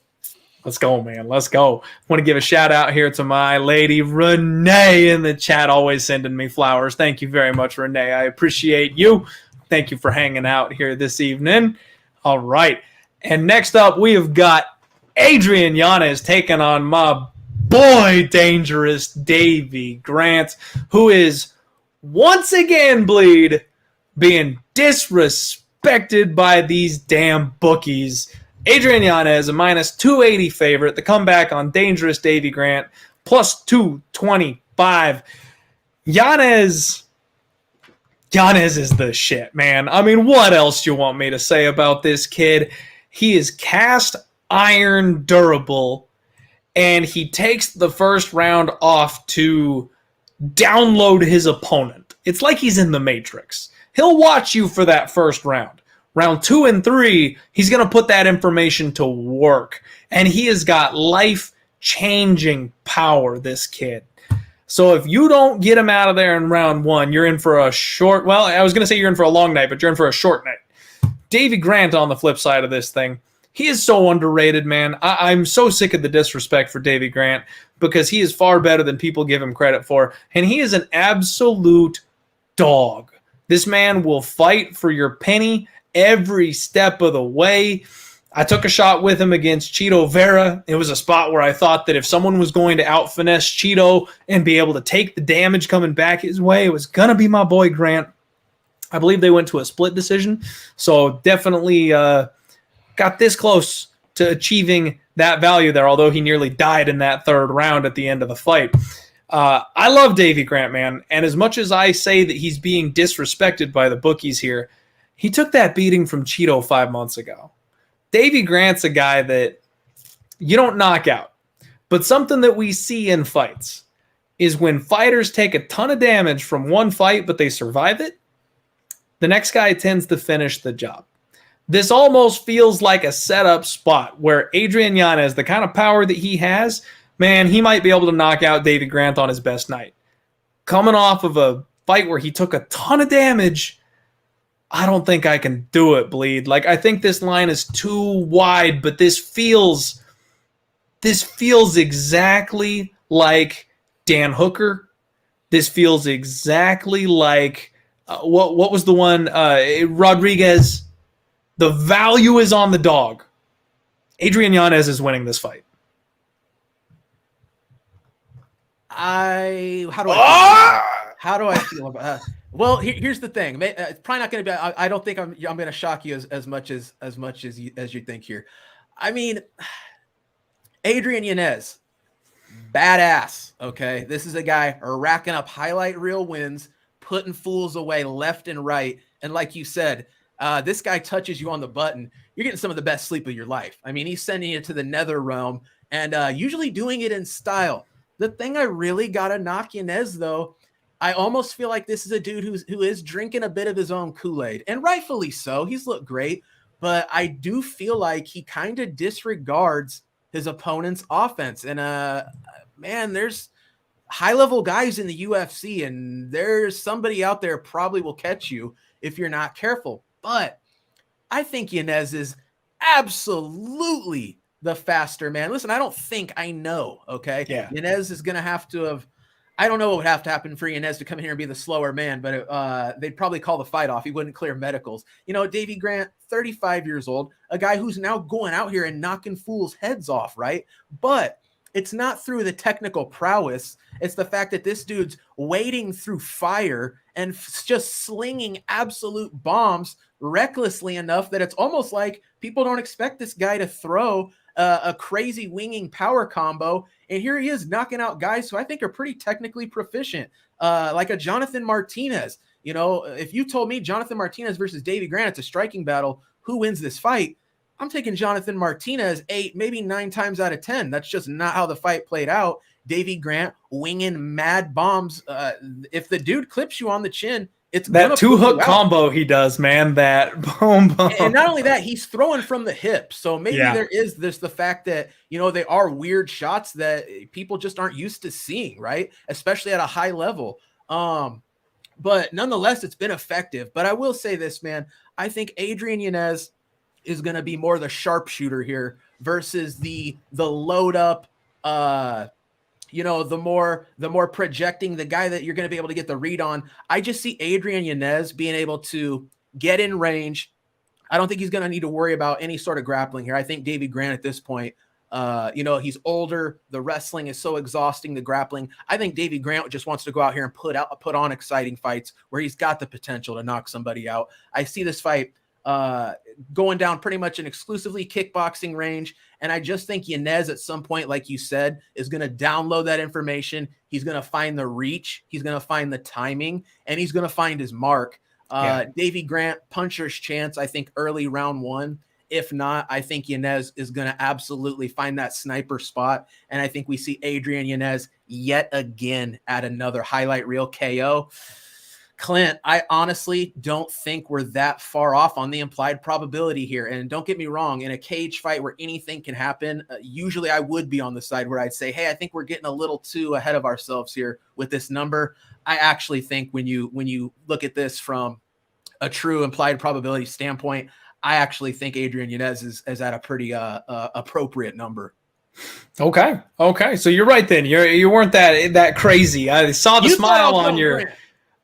Let's go, man. Let's go. Want to give a shout out here to my lady Renee in the chat, always sending me flowers. Thank you very much, Renee. I appreciate you. Thank you for hanging out here this evening. All right. And next up, we have got Adrian Yanez taking on my boy, dangerous Davey Grant, who is once again, being disrespected by these damn bookies. Adrian Yanez, a minus 280 favorite. The comeback on dangerous Davey Grant, plus 225. Yanez is the shit, man. I mean, what else do you want me to say about this kid? He is cast iron durable, and he takes the first round off to download his opponent. It's like he's in the Matrix. He'll watch you for that first round. Round 2 and 3, he's going to put that information to work. And he has got life-changing power, this kid. So if you don't get him out of there in round 1, you're in for a short... Well, I was going to say you're in for a long night, but you're in for a short night. Davey Grant on the flip side of this thing. He is so underrated, man. I'm so sick of the disrespect for Davey Grant because he is far better than people give him credit for. And he is an absolute dog. This man will fight for your penny every step of the way. I took a shot with him against Cheeto Vera. It was a spot where I thought that if someone was going to out-finesse Cheeto and be able to take the damage coming back his way, it was going to be my boy Grant. I believe they went to a split decision, so definitely got this close to achieving that value there, although he nearly died in that third round at the end of the fight. I love Davey Grant, man, and as much as I say that he's being disrespected by the bookies here, he took that beating from Cheeto 5 months ago. Davey Grant's a guy that you don't knock out, but something that we see in fights is when fighters take a ton of damage from one fight, but they survive it, the next guy tends to finish the job. This almost feels like a setup spot where Adrian Yanez, the kind of power that he has, man, he might be able to knock out Davey Grant on his best night. Coming off of a fight where he took a ton of damage, I don't think I can do it, Bleed. Like, I think this line is too wide, but this feels exactly like Dan Hooker. This feels exactly like what was the one? Rodriguez. The value is on the dog. Adrian Yanez is winning this fight. How do I feel about that? Well, here's the thing. It's probably not going to be. I don't think I'm going to shock you as much as you think here. I mean, Adrian Yanez, badass. Okay, this is a guy racking up highlight reel wins, putting fools away left and right. And like you said, this guy touches you on the button, you're getting some of the best sleep of your life. I mean, he's sending you to the nether realm and usually doing it in style. The thing I really got to knock Yanez, though, I almost feel like this is a dude who is drinking a bit of his own Kool-Aid, and rightfully so. He's looked great, but I do feel like he kind of disregards his opponent's offense. And man, there's high-level guys in the UFC, and there's somebody out there probably will catch you if you're not careful. But I think Yanez is absolutely the faster man. Listen, I don't think, I know, okay? Yeah. Yanez is going to have to have, I don't know what would have to happen for Yanez to come in here and be the slower man, but they'd probably call the fight off. He wouldn't clear medicals. You know, Davey Grant, 35 years old, a guy who's now going out here and knocking fools' heads off, right? But it's not through the technical prowess. It's the fact that this dude's wading through fire and just slinging absolute bombs recklessly enough that it's almost like people don't expect this guy to throw a crazy winging power combo. And here he is knocking out guys who I think are pretty technically proficient, like a Jonathan Martinez. You know, if you told me Jonathan Martinez versus Davey Grant, it's a striking battle, who wins this fight? I'm taking Jonathan Martinez 8, maybe 9 times out of 10. That's just not how the fight played out. Davey Grant winging mad bombs. If the dude clips you on the chin, it's that 2-hook combo he does, man. That boom, boom. And not only that, he's throwing from the hip. So maybe there is the fact that, you know, they are weird shots that people just aren't used to seeing, right? Especially at a high level. But nonetheless, it's been effective. But I will say this, man. I think Adrian Yanez is going to be more the sharpshooter here versus the load up, you know, the more projecting, the guy that you're going to be able to get the read on. I just see Adrian Yanez being able to get in range. I don't think he's going to need to worry about any sort of grappling here. I think Davey Grant at this point, you know, he's older. The wrestling is so exhausting, the grappling. I think Davey Grant just wants to go out here and put on exciting fights where he's got the potential to knock somebody out. I see this fight going down pretty much an exclusively kickboxing range. And I just think Yanez at some point, like you said, is going to download that information. He's going to find the reach. He's going to find the timing, and he's going to find his mark. Davey Grant, puncher's chance, I think early round 1. If not, I think Yanez is going to absolutely find that sniper spot. And I think we see Adrian Yanez yet again at another highlight reel KO. Clint, I honestly don't think we're that far off on the implied probability here. And don't get me wrong, in a cage fight where anything can happen, usually I would be on the side where I'd say, hey, I think we're getting a little too ahead of ourselves here with this number. I actually think when you look at this from a true implied probability standpoint, I actually think Adrian Yanez is at a pretty appropriate number. Okay. So you're right then. You weren't that crazy. I saw the smile on your...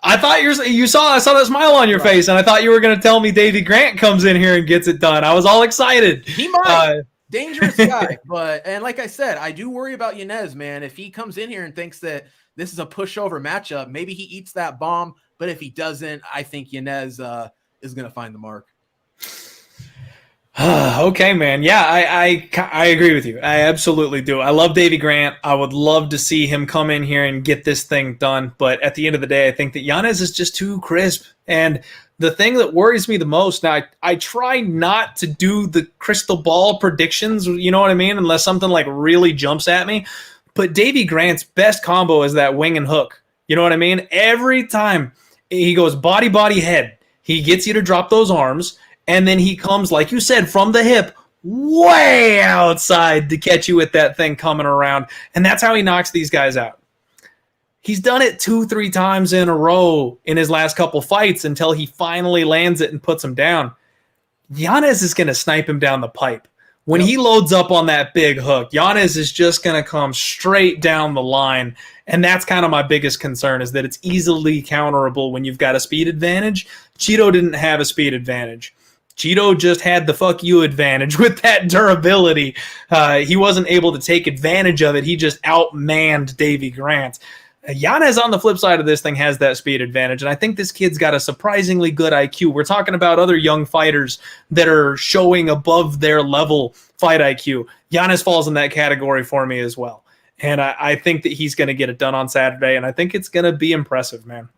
I thought I saw that smile on your face, and I thought you were going to tell me Davey Grant comes in here and gets it done. I was all excited. He might. Dangerous guy. And like I said, I do worry about Yanez, man. If he comes in here and thinks that this is a pushover matchup, maybe he eats that bomb. But if he doesn't, I think Yanez is going to find the mark. Okay, man. Yeah, I agree with you. I absolutely do. I love Davey Grant. I would love to see him come in here and get this thing done. But at the end of the day, I think that Yanez is just too crisp. And the thing that worries me the most, now I try not to do the crystal ball predictions, you know what I mean, unless something like really jumps at me. But Davey Grant's best combo is that wing and hook. You know what I mean? Every time he goes body, body, head, he gets you to drop those arms. And then he comes, like you said, from the hip, way outside to catch you with that thing coming around. And that's how he knocks these guys out. He's done it 2-3 times in a row in his last couple fights until he finally lands it and puts him down. Yanez is going to snipe him down the pipe. When he loads up on that big hook, Yanez is just going to come straight down the line. And that's kind of my biggest concern, is that it's easily counterable when you've got a speed advantage. Cheeto didn't have a speed advantage. Cheeto just had the fuck you advantage with that durability. He wasn't able to take advantage of it. He just outmanned Davey Grant. Yanez on the flip side of this thing has that speed advantage, and I think this kid's got a surprisingly good IQ. We're talking about other young fighters that are showing above their level fight IQ. Yanez falls in that category for me as well. And I think that he's going to get it done on Saturday, and I think it's going to be impressive, man.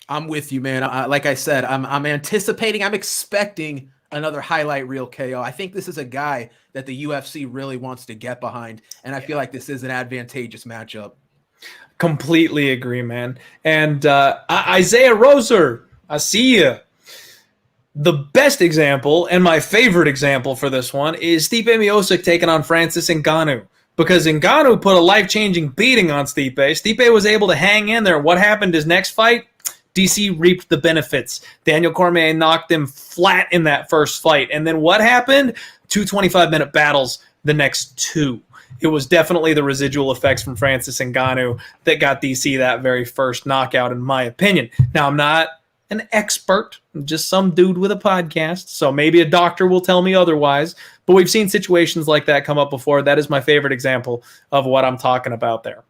I'm with you, man. Like I said, I'm expecting another highlight reel KO. I think this is a guy that the UFC really wants to get behind, and I feel like this is an advantageous matchup. Completely agree, man. And Isaiah Roser, I see you. The best example, and my favorite example for this one, is Stipe Miocic taking on Francis Ngannou. Because Ngannou put a life-changing beating on Stipe. Stipe was able to hang in there. What happened his next fight? DC reaped the benefits. Daniel Cormier knocked him flat in that first fight. And then what happened? 2 25-minute battles the next two. It was definitely the residual effects from Francis Ngannou that got DC that very first knockout, in my opinion. Now, I'm not an expert. I'm just some dude with a podcast, so maybe a doctor will tell me otherwise. But we've seen situations like that come up before. That is my favorite example of what I'm talking about there.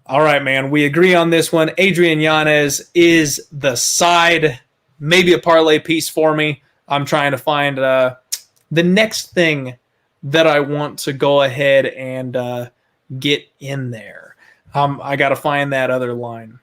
All right, man. We agree on this one. Adrian Yanez is the side, maybe a parlay piece for me. I'm trying to find the next thing that I want to go ahead and get in there. I got to find that other line.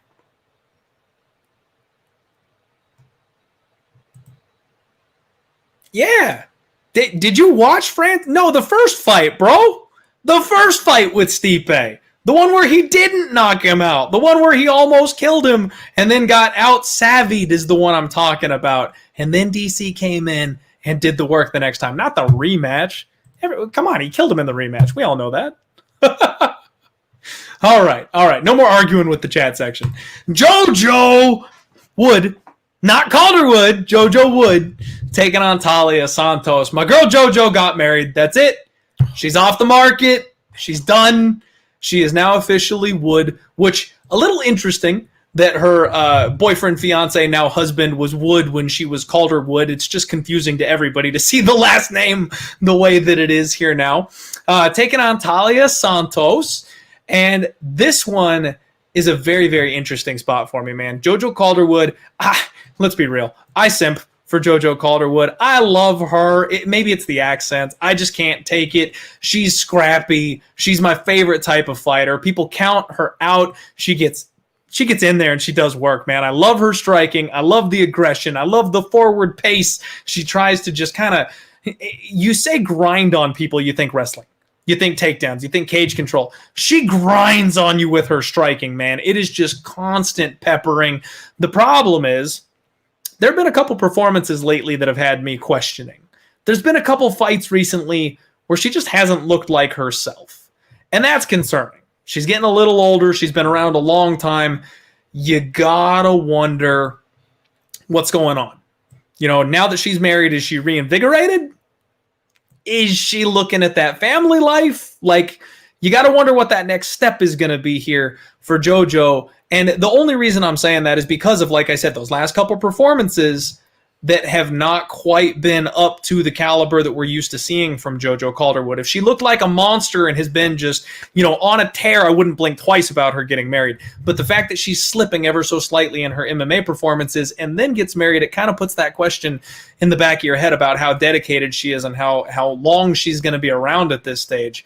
Yeah. Did you watch France? No, the first fight, bro. The first fight with Stipe. The one where he didn't knock him out. The one where he almost killed him and then got out-savvied is the one I'm talking about. And then DC came in and did the work the next time. Not the rematch. Come on, he killed him in the rematch. We all know that. All right. No more arguing with the chat section. JoJo Wood, not Calderwood, JoJo Wood, taking on Taila Santos. My girl JoJo got married. That's it. She's off the market. She's done. She is now officially Wood, which a little interesting that her boyfriend, fiance, now husband was Wood when she was called her Wood. It's just confusing to everybody to see the last name the way that it is here now. Taking on Taila Santos. And this one is a very, very interesting spot for me, man. JoJo Calderwood, let's be real. I simp for JoJo Calderwood. I love her. Maybe it's the accent. I just can't take it. She's scrappy. She's my favorite type of fighter. People count her out. She gets in there and she does work, man. I love her striking. I love the aggression. I love the forward pace. She tries to just kind of, you say grind on people, you think wrestling. You think takedowns. You think cage control. She grinds on you with her striking, man. It is just constant peppering. The problem is, there have been a couple performances lately that have had me questioning. There's been a couple fights recently where she just hasn't looked like herself. And that's concerning. She's getting a little older. She's been around a long time. You gotta wonder what's going on. You know, now that she's married, is she reinvigorated? Is she looking at that family life? Like, you got to wonder what that next step is going to be here for JoJo. And the only reason I'm saying that is because of, like I said, those last couple performances that have not quite been up to the caliber that we're used to seeing from JoJo Calderwood. If she looked like a monster and has been just, on a tear, I wouldn't blink twice about her getting married. But the fact that she's slipping ever so slightly in her MMA performances and then gets married, it kind of puts that question in the back of your head about how dedicated she is and how long she's going to be around at this stage.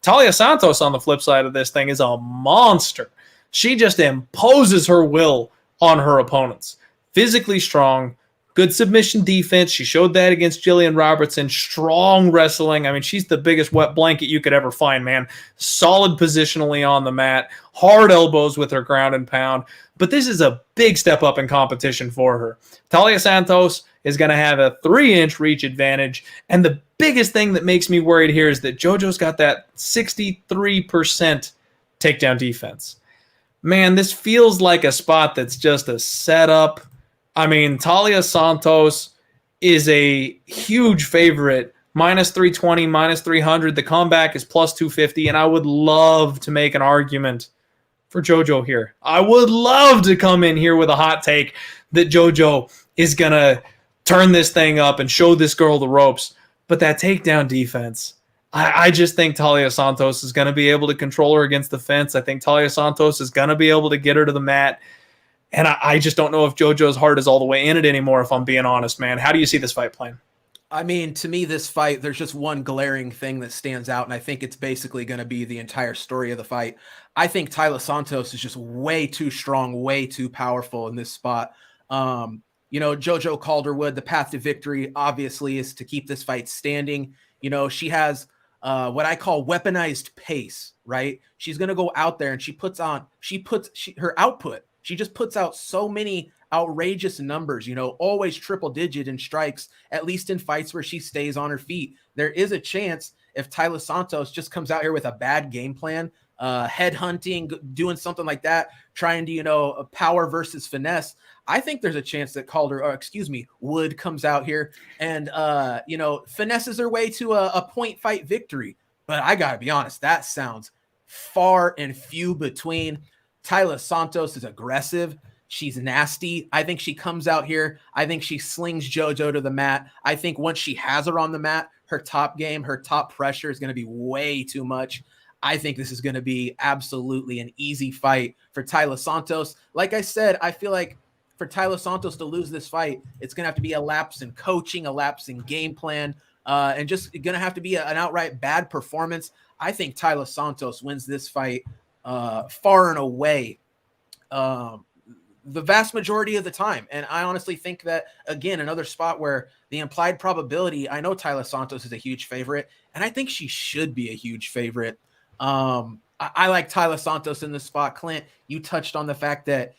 Taila Santos, on the flip side of this thing, is a monster. She just imposes her will on her opponents. Physically strong, good submission defense. She showed that against Jillian Robertson. Strong wrestling. I mean, she's the biggest wet blanket you could ever find, man. Solid positionally on the mat. Hard elbows with her ground and pound. But this is a big step up in competition for her. Taila Santos is going to have a 3-inch reach advantage. And the biggest thing that makes me worried here is that JoJo's got that 63% takedown defense. Man, this feels like a spot that's just a setup. I mean, Taila Santos is a huge favorite. Minus 320, minus 300. The comeback is plus 250, and I would love to make an argument for JoJo here. I would love to come in here with a hot take that JoJo is going to turn this thing up and show this girl the ropes. But that takedown defense, I just think Taila Santos is going to be able to control her against the fence. I think Taila Santos is going to be able to get her to the mat. And I just don't know if JoJo's heart is all the way in it anymore, if I'm being honest, man. How do you see this fight playing? I mean, to me, this fight, there's just one glaring thing that stands out, and I think it's basically going to be the entire story of the fight. I think Taila Santos is just way too strong, way too powerful in this spot. JoJo Calderwood, the path to victory, obviously, is to keep this fight standing. She has what I call weaponized pace, right? She's going to go out there and her output. She just puts out so many outrageous numbers, always triple digit in strikes, at least in fights where she stays on her feet. There is a chance if Taila Santos just comes out here with a bad game plan, head hunting, doing something like that, trying to, power versus finesse. I think there's a chance that Wood comes out here and, finesses her way to a point fight victory. But I got to be honest, that sounds far and few between. Taila Santos is aggressive. She's nasty. I think she comes out here. I think she slings JoJo to the mat. I think once she has her on the mat, her top game, her top pressure is going to be way too much. I think this is going to be absolutely an easy fight for Taila Santos. Like I said, I feel like for Taila Santos to lose this fight, it's going to have to be a lapse in coaching, a lapse in game plan, and just going to have to be an outright bad performance. I think Taila Santos wins this fight far and away the vast majority of the time. And I honestly think that, again, another spot where the implied probability, I know Taila Santos is a huge favorite, and I think she should be a huge favorite. I like Taila Santos in this spot. Clint, you touched on the fact that,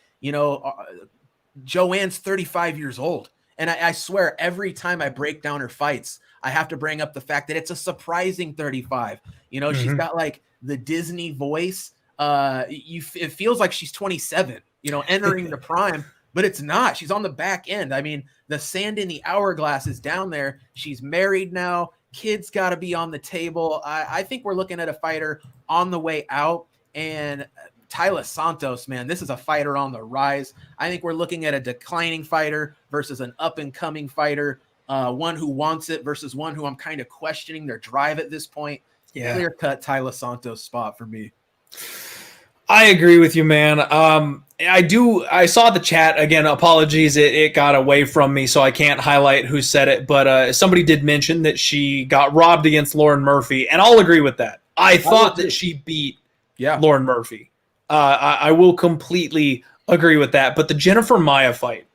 Joanne's 35 years old. And I swear every time I break down her fights, I have to bring up the fact that it's a surprising 35. She's got like the Disney voice. It feels like she's 27, entering the prime, but it's not. She's on the back end. I mean, the sand in the hourglass is down there. She's married now. Kids got to be on the table. I think we're looking at a fighter on the way out. And Taila Santos, man, this is a fighter on the rise. I think we're looking at a declining fighter versus an up-and-coming fighter, one who wants it versus one who I'm kind of questioning their drive at this point. Yeah. Clear-cut Taila Santos spot for me. I agree with you, man. I saw the chat. Again, apologies, it got away from me, so I can't highlight who said it, but somebody did mention that she got robbed against Lauren Murphy, and I'll agree with that. I thought that she beat Lauren Murphy. I will completely agree with that. But the Jennifer Maia fight,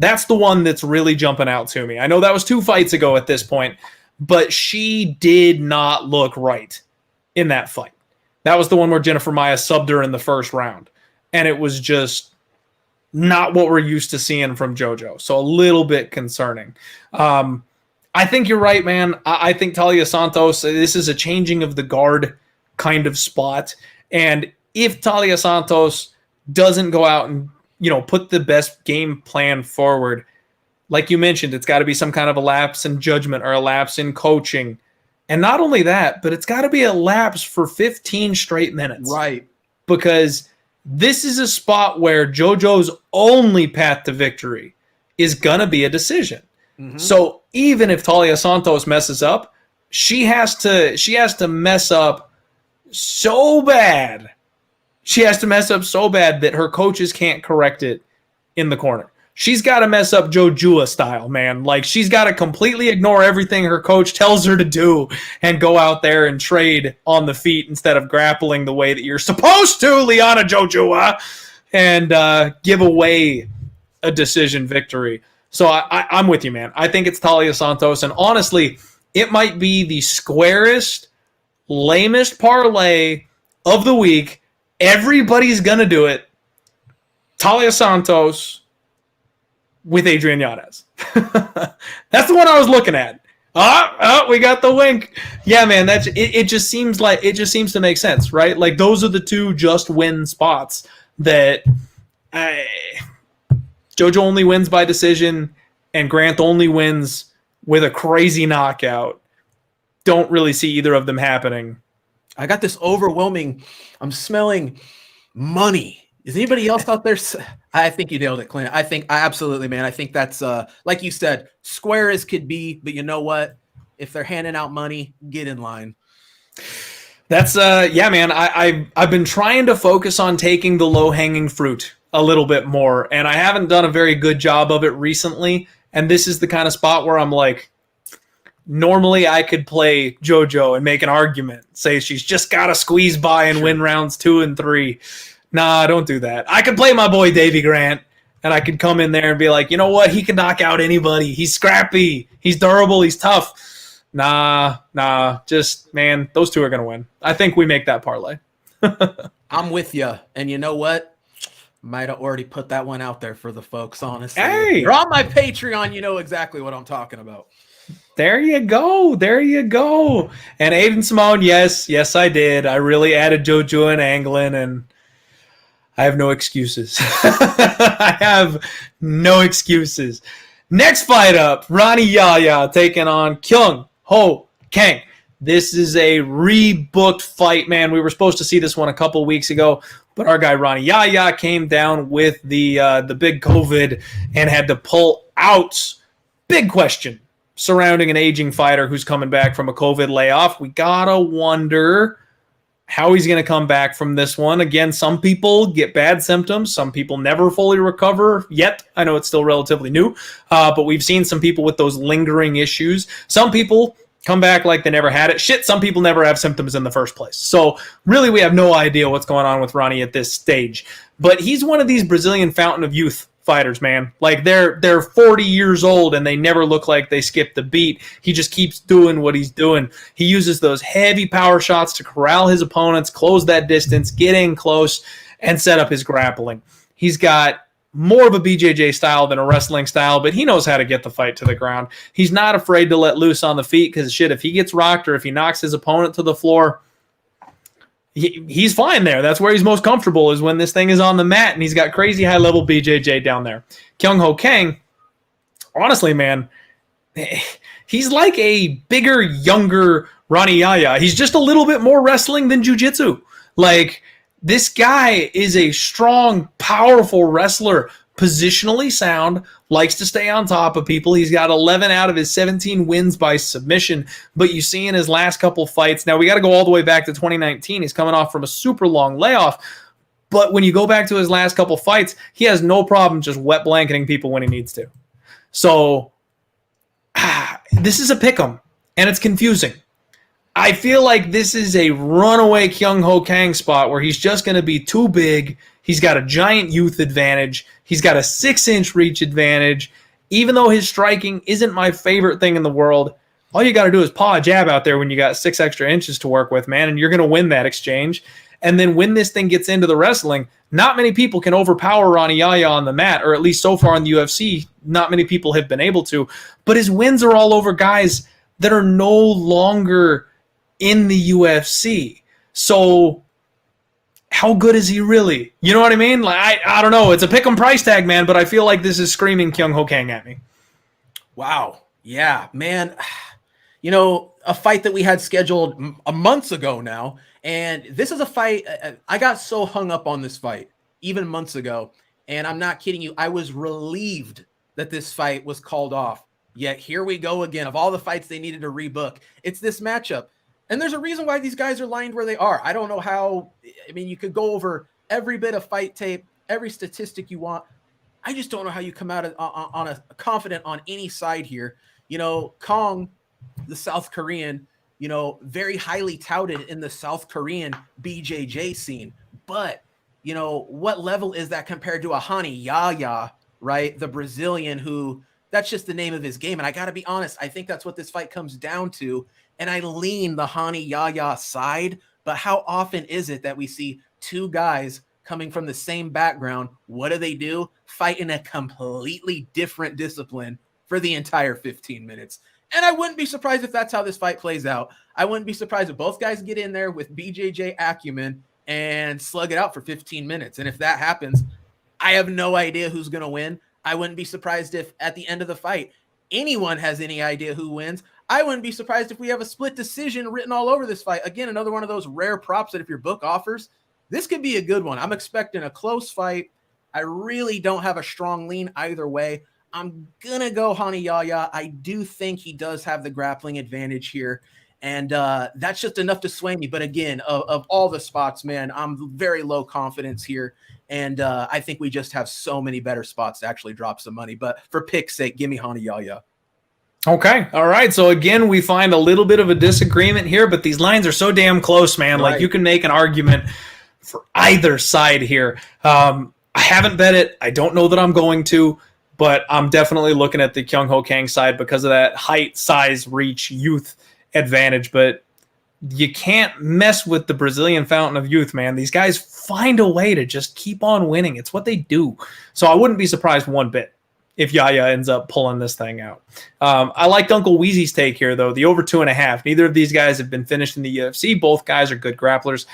that's the one that's really jumping out to me. I know that was 2 fights ago at this point, but she did not look right in that fight. That was the one where Jennifer Maia subbed her in the first round. And it was just not what we're used to seeing from JoJo. So a little bit concerning. I think you're right, man. I think Taila Santos, this is a changing of the guard kind of spot. And if Taila Santos doesn't go out and, put the best game plan forward, like you mentioned, it's got to be some kind of a lapse in judgment or a lapse in coaching. And not only that, but it's got to be a lapse for 15 straight minutes. Right. Because this is a spot where JoJo's only path to victory is going to be a decision. Mm-hmm. So even if Taila Santos messes up, she has to mess up so bad. She has to mess up so bad that her coaches can't correct it in the corner. She's got to mess up Jojua style, man. Like, she's got to completely ignore everything her coach tells her to do and go out there and trade on the feet instead of grappling the way that you're supposed to, Liana Jojua, and give away a decision victory. So I'm with you, man. I think it's Taila Santos, and honestly, it might be the squarest, lamest parlay of the week. Everybody's going to do it. Taila Santos with Adrian Yanez. That's the one I was looking at. Oh, we got the wink. Yeah, man, it just seems to make sense, right? Like, those are the two just win spots that JoJo only wins by decision and Grant only wins with a crazy knockout. Don't really see either of them happening. I got this overwhelming, I'm smelling money. Is anybody else out there? I think you nailed it, Clint. Absolutely, man. I think that's, like you said, square as could be, but you know what? If they're handing out money, get in line. That's, yeah, man. I've been trying to focus on taking the low-hanging fruit a little bit more, and I haven't done a very good job of it recently, and this is the kind of spot where I'm like, normally I could play JoJo and make an argument, say she's just got to squeeze by and win rounds 2 and 3. Nah, don't do that. I could play my boy Davey Grant, and I could come in there and be like, you know what? He can knock out anybody. He's scrappy. He's durable. He's tough. Nah. Just, man, those two are going to win. I think we make that parlay. I'm with you. And you know what? Might have already put that one out there for the folks, honestly. Hey! You're on my Patreon. You know exactly what I'm talking about. There you go. And Aiden Simone, yes, I did. I really added JoJo and Anglin, and I have no excuses. I have no excuses. Next fight up, Rani Yahya taking on Kyung Kang. This is a rebooked fight, man. We were supposed to see this one a couple weeks ago, but our guy Rani Yahya came down with the big COVID and had to pull out. Big question surrounding an aging fighter who's coming back from a COVID layoff. We gotta wonder how he's going to come back from this one. Again, some people get bad symptoms. Some people never fully recover yet. I know it's still relatively new, but we've seen some people with those lingering issues. Some people come back like they never had it. Some people never have symptoms in the first place. So really, we have no idea what's going on with Rani at this stage. But he's one of these Brazilian fountain of youth fighters, man. Like, they're 40 years old and they never look like they skipped the beat. He just keeps doing what he's doing. He uses those heavy power shots to corral his opponents, close that distance, get in close, and set up his grappling. He's got more of a BJJ style than a wrestling style, but he knows how to get the fight to the ground. He's not afraid to let loose on the feet because, shit, if he gets rocked or if he knocks his opponent to the floor, he's fine there. That's where he's most comfortable, is when this thing is on the mat and he's got crazy high-level BJJ down there. Kyung Kang, honestly, man, he's like a bigger, younger Rani Yahya. He's just a little bit more wrestling than jiu-jitsu. Like, this guy is a strong, powerful wrestler, positionally sound, likes to stay on top of people. He's got 11 out of his 17 wins by submission, but you see in his last couple fights, now we got to go all the way back to 2019. He's coming off from a super long layoff, but when you go back to his last couple fights, he has no problem just wet blanketing people when he needs to. So this is a pick'em, and it's confusing. I feel like this is a runaway Kyung Kang spot where he's just going to be too big. He's got a giant youth advantage. He's got a 6-inch reach advantage. Even though his striking isn't my favorite thing in the world, all you got to do is paw a jab out there when you got 6 extra inches to work with, man, and you're going to win that exchange. And then when this thing gets into the wrestling, not many people can overpower Rani Yahya on the mat, or at least so far in the UFC, not many people have been able to. But his wins are all over guys that are no longer in the UFC. So how good is he really? You know what I mean? Like, I don't know. It's a pick'em price tag, man, but I feel like this is screaming Kyung Kang at me. Wow. Yeah, man. a fight that we had scheduled months ago now. And this is a fight. I got so hung up on this fight even months ago. And I'm not kidding you. I was relieved that this fight was called off. Yet here we go again. Of all the fights they needed to rebook, it's this matchup. And there's a reason why these guys are lined where they are. I don't know how. I mean, you could go over every bit of fight tape, every statistic you want. I just don't know how you come out on a confident on any side here. Kang, the South Korean, very highly touted in the South Korean BJJ scene. But, what level is that compared to a Hani Yahya, right? The Brazilian who, that's just the name of his game. And I got to be honest, I think that's what this fight comes down to. And I lean the Hani Yahya side. But how often is it that we see two guys coming from the same background? What do? Fight in a completely different discipline for the entire 15 minutes. And I wouldn't be surprised if that's how this fight plays out. I wouldn't be surprised if both guys get in there with BJJ acumen and slug it out for 15 minutes. And if that happens, I have no idea who's going to win. I wouldn't be surprised if at the end of the fight, anyone has any idea who wins. I wouldn't be surprised if we have a split decision written all over this fight. Again, another one of those rare props that if your book offers, this could be a good one. I'm expecting a close fight. I really don't have a strong lean either way. I'm going to go Hani Yahya. I do think he does have the grappling advantage here. And that's just enough to sway me. But again, of all the spots, man, I'm very low confidence here. And I think we just have so many better spots to actually drop some money. But for pick's sake, give me Hani Yahya. Okay. All right. So again, we find a little bit of a disagreement here, but these lines are so damn close, man. Right. Like you can make an argument for either side here. I haven't bet it. I don't know that I'm going to, but I'm definitely looking at the Kang side because of that height, size, reach, youth advantage. But you can't mess with the Brazilian fountain of youth, man. These guys find a way to just keep on winning. It's what they do. So I wouldn't be surprised one bit if Yahya ends up pulling this thing out. I liked Uncle Weezy's take here, though. The over 2.5. Neither of these guys have been finished in the UFC. Both guys are good grapplers.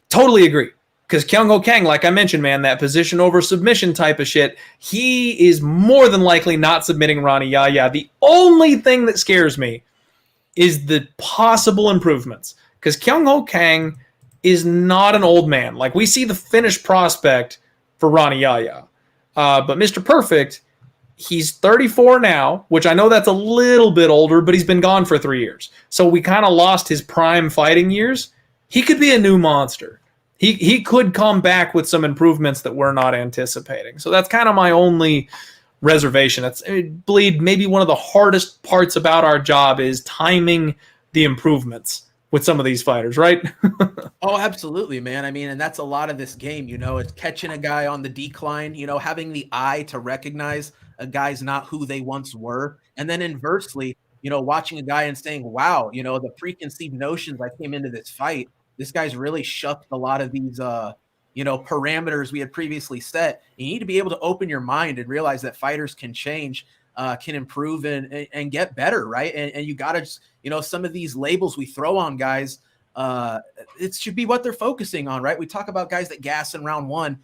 Totally agree. Because Kang, like I mentioned, man, that position over submission type of shit, he is more than likely not submitting Rani Yahya. The only thing that scares me is the possible improvements. Because Kang is not an old man. Like, we see the finished prospect for Rani Yahya. But Mr. Perfect, he's 34 now, which I know that's a little bit older, but he's been gone for 3 years. So we kind of lost his prime fighting years. He could be a new monster. He could come back with some improvements that we're not anticipating. So that's kind of my only reservation. Bleed, maybe one of the hardest parts about our job is timing the improvements with some of these fighters, right? Oh, absolutely, man. I mean, and that's a lot of this game, it's catching a guy on the decline, having the eye to recognize a guy's not who they once were. And then inversely, watching a guy and saying, wow, the preconceived notions I came into this fight, this guy's really shucked a lot of these, parameters we had previously set. You need to be able to open your mind and realize that fighters can change, can improve and get better, right? And you got to, some of these labels we throw on guys, it should be what they're focusing on, right? We talk about guys that gas in round one.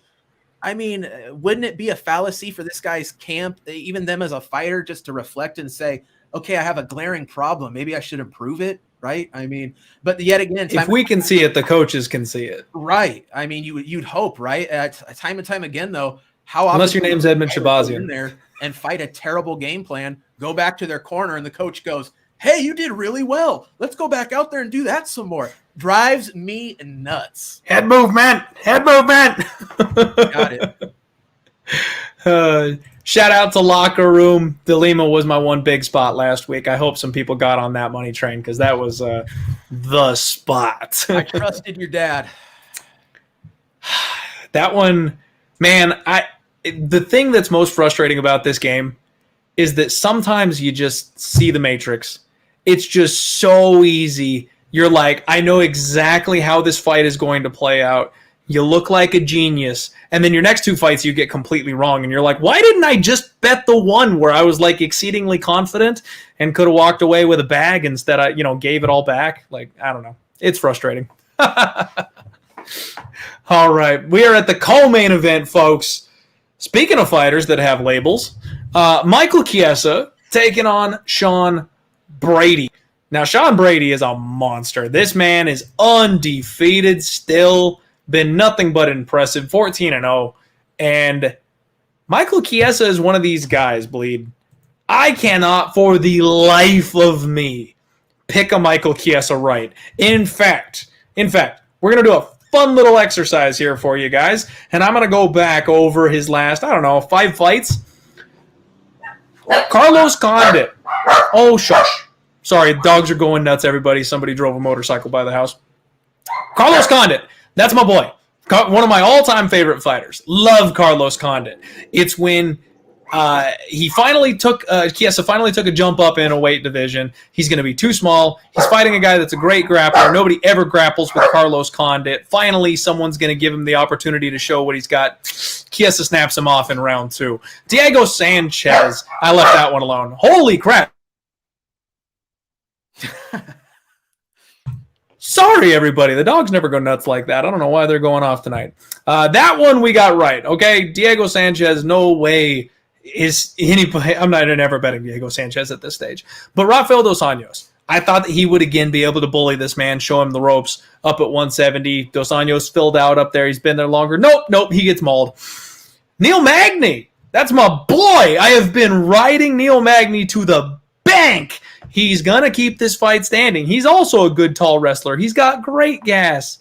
I mean, wouldn't it be a fallacy for this guy's camp, even them as a fighter, just to reflect and say, okay, I have a glaring problem. Maybe I should improve it. Right. I mean, but yet again, if we can see it, the coaches can see it. Right. I mean, you'd hope, right? Time and time again, though, how often unless your name's Edmund Shabazian in there and fight a terrible game plan, go back to their corner and the coach goes, hey, you did really well. Let's go back out there and do that some more. Drives me nuts. Head movement. Got it. Shout out to Locker Room. DeLima was my one big spot last week. I hope some people got on that money train because that was the spot. I trusted your dad. That one, man, the thing that's most frustrating about this game is that sometimes you just see the Matrix. It's just so easy. You're like, I know exactly how this fight is going to play out. You look like a genius. And then your next two fights you get completely wrong. And you're like, why didn't I just bet the one where I was like exceedingly confident and could have walked away with a bag instead I, gave it all back? Like, I don't know. It's frustrating. All right. We are at the co-main event, folks. Speaking of fighters that have labels, Michael Chiesa taking on Sean Brady. Now, Sean Brady is a monster. This man is undefeated still. Been nothing but impressive. 14-0. And Michael Chiesa is one of these guys, Bleed. I cannot, for the life of me, pick a Michael Chiesa right. In fact, we're going to do a fun little exercise here for you guys. And I'm going to go back over his last, 5 fights. Carlos Condit. Oh, shush. Sorry, dogs are going nuts, everybody. Somebody drove a motorcycle by the house. Carlos Condit. That's my boy. One of my all-time favorite fighters. Love Carlos Condit. It's when Chiesa finally took a jump up in a weight division. He's going to be too small. He's fighting a guy that's a great grappler. Nobody ever grapples with Carlos Condit. Finally, someone's going to give him the opportunity to show what he's got. Chiesa snaps him off in round 2. Diego Sanchez. I left that one alone. Holy crap. Sorry, everybody. The dogs never go nuts like that. I don't know why they're going off tonight. That one we got right. Okay, Diego Sanchez, no way is anybody. I'm not ever betting Diego Sanchez at this stage. But Rafael Dos Anjos, I thought that he would again be able to bully this man, show him the ropes up at 170. Dos Anjos filled out up there. He's been there longer. Nope, he gets mauled. Neil Magny, that's my boy. I have been riding Neil Magny to the bank. He's going to keep this fight standing. He's also a good tall wrestler. He's got great gas.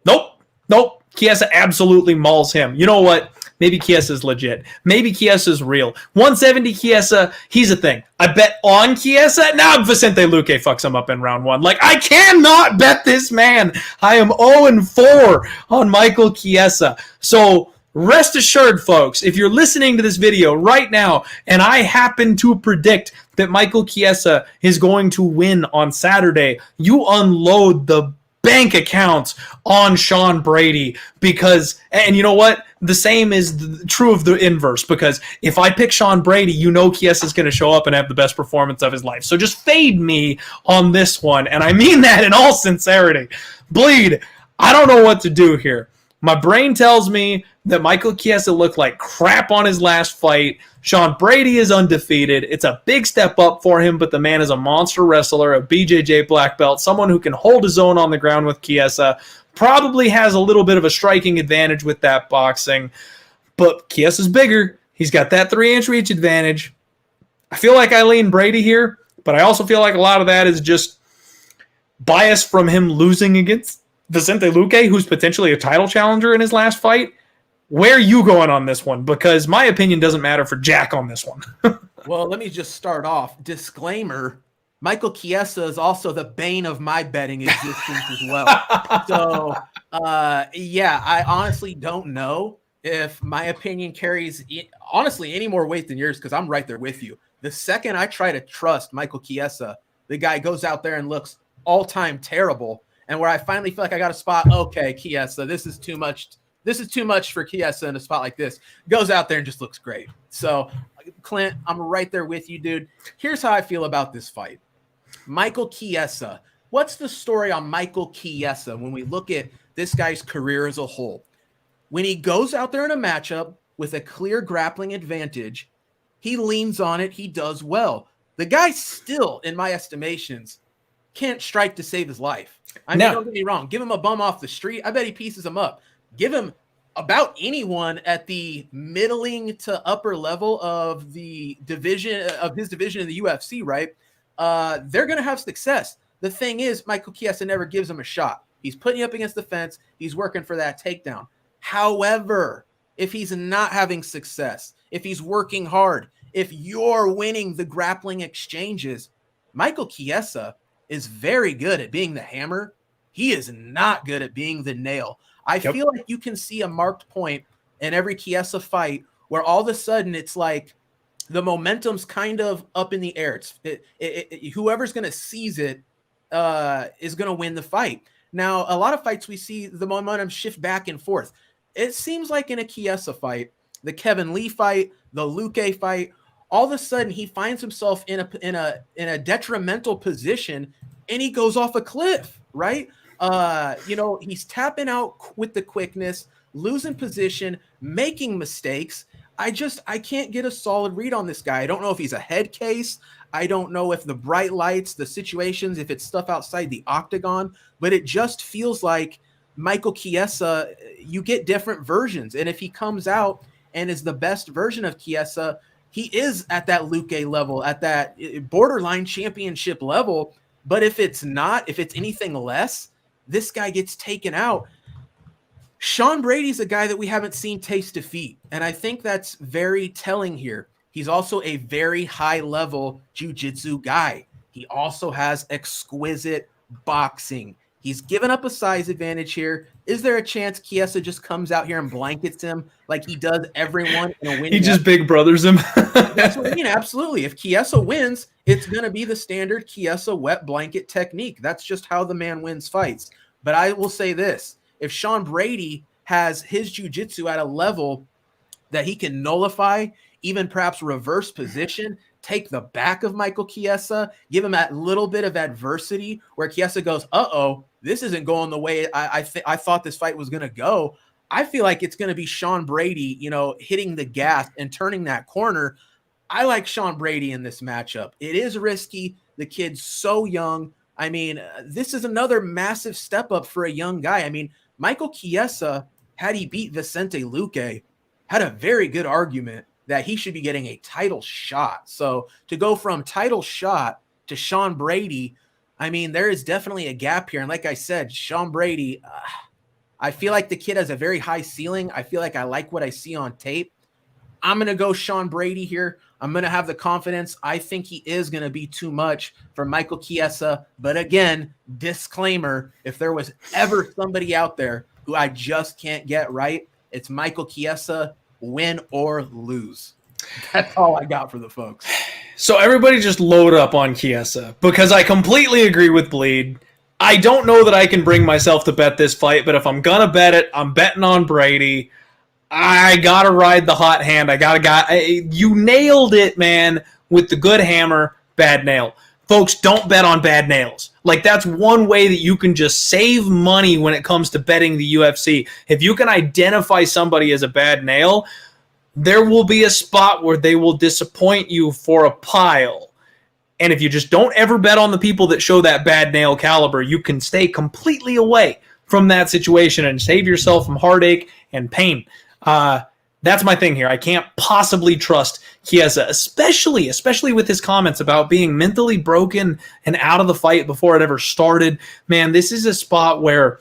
Nope. Chiesa absolutely mauls him. You know what? Maybe Chiesa's legit. Maybe Chiesa's real. 170 Chiesa, he's a thing. I bet on Chiesa. Now Vicente Luque fucks him up in round 1. Like, I cannot bet this man. I am 0-4 on Michael Chiesa. So rest assured, folks, if you're listening to this video right now and I happen to predict that Michael Chiesa is going to win on Saturday, you unload the bank account on Sean Brady because, and you know what? The same is true of the inverse, because if I pick Sean Brady, you know Chiesa is going to show up and have the best performance of his life. So just fade me on this one, and I mean that in all sincerity. Bleed, I don't know what to do here. My brain tells me that Michael Chiesa looked like crap on his last fight. Sean Brady is undefeated. It's a big step up for him, but the man is a monster wrestler, a BJJ black belt, someone who can hold his own on the ground with Chiesa. Probably has a little bit of a striking advantage with that boxing, but Chiesa's bigger. He's got that 3-inch reach advantage. I feel like I lean Brady here, but I also feel like a lot of that is just bias from him losing against Vicente Luque, who's potentially a title challenger in his last fight. Where are you going on this one? Because my opinion doesn't matter for Jack on this one. Well, let me just start off. Disclaimer, Michael Chiesa is also the bane of my betting existence as well. So, I honestly don't know if my opinion carries, honestly, any more weight than yours, because I'm right there with you. The second I try to trust Michael Chiesa, the guy goes out there and looks all-time terrible. And where I finally feel like I got a spot, okay, Chiesa, this is too much. This is too much for Chiesa in a spot like this. Goes out there and just looks great. So, Clint, I'm right there with you, dude. Here's how I feel about this fight. Michael Chiesa. What's the story on Michael Chiesa when we look at this guy's career as a whole? When he goes out there in a matchup with a clear grappling advantage, he leans on it. He does well. The guy still, in my estimations, can't strike to save his life. I mean, don't get me wrong. Give him a bum off the street. I bet he pieces him up. Give him about anyone at the middling to upper level of the division of his division in the UFC, right? They're going to have success. The thing is, Michael Chiesa never gives him a shot. He's putting you up against the fence. He's working for that takedown. However, if he's not having success, if he's working hard, if you're winning the grappling exchanges, Michael Chiesa is very good at being the hammer. He is not good at being the nail. I feel like you can see a marked point in every Chiesa fight where all of a sudden it's like the momentum's kind of up in the air. Whoever's going to seize it is going to win the fight. Now, a lot of fights we see the momentum shift back and forth. It seems like in a Chiesa fight, the Kevin Lee fight, the Luque fight, all of a sudden he finds himself in a detrimental position and he goes off a cliff, right? He's tapping out with the quickness, losing position, making mistakes. I can't get a solid read on this guy. I don't know if he's a head case. I don't know if the bright lights, the situations, if it's stuff outside the octagon, but it just feels like Michael Chiesa, you get different versions. And if he comes out and is the best version of Chiesa, he is at that Luque level, at that borderline championship level. But if it's not, if it's anything less, this guy gets taken out. Sean Brady's a guy that we haven't seen taste defeat. And I think that's very telling here. He's also a very high-level jiu-jitsu guy. He also has exquisite boxing. He's given up a size advantage here. Is there a chance Chiesa just comes out here and blankets him like he does everyone in a winning? He just big brothers him. That's what I mean. Absolutely. If Chiesa wins, it's going to be the standard Chiesa wet blanket technique. That's just how the man wins fights. But I will say this. If Sean Brady has his jiu-jitsu at a level that he can nullify, even perhaps reverse position, take the back of Michael Chiesa, give him that little bit of adversity where Chiesa goes, uh-oh, this isn't going the way I thought this fight was going to go. I feel like it's going to be Sean Brady, hitting the gas and turning that corner. I like Sean Brady in this matchup. It is risky. The kid's so young. I mean, this is another massive step up for a young guy. I mean, Michael Chiesa, had he beat Vicente Luque, had a very good argument that he should be getting a title shot. So to go from title shot to Sean Brady, I mean, there is definitely a gap here. And like I said, Sean Brady, I feel like the kid has a very high ceiling. I feel like I like what I see on tape. I'm going to go Sean Brady here. I'm going to have the confidence. I think he is going to be too much for Michael Chiesa. But again, disclaimer, if there was ever somebody out there who I just can't get right, it's Michael Chiesa, win or lose. That's all I got for the folks. So everybody just load up on Chiesa because I completely agree with Bleed. I don't know that I can bring myself to bet this fight, but if I'm going to bet it, I'm betting on Brady. I got to ride the hot hand. You nailed it, man, with the good hammer, bad nail. Folks, don't bet on bad nails. Like, that's one way that you can just save money when it comes to betting the UFC. If you can identify somebody as a bad nail, there will be a spot where they will disappoint you for a pile. And if you just don't ever bet on the people that show that bad nail caliber, you can stay completely away from that situation and save yourself from heartache and pain. That's my thing here. I can't possibly trust Chiesa, especially with his comments about being mentally broken and out of the fight before it ever started. Man, this is a spot where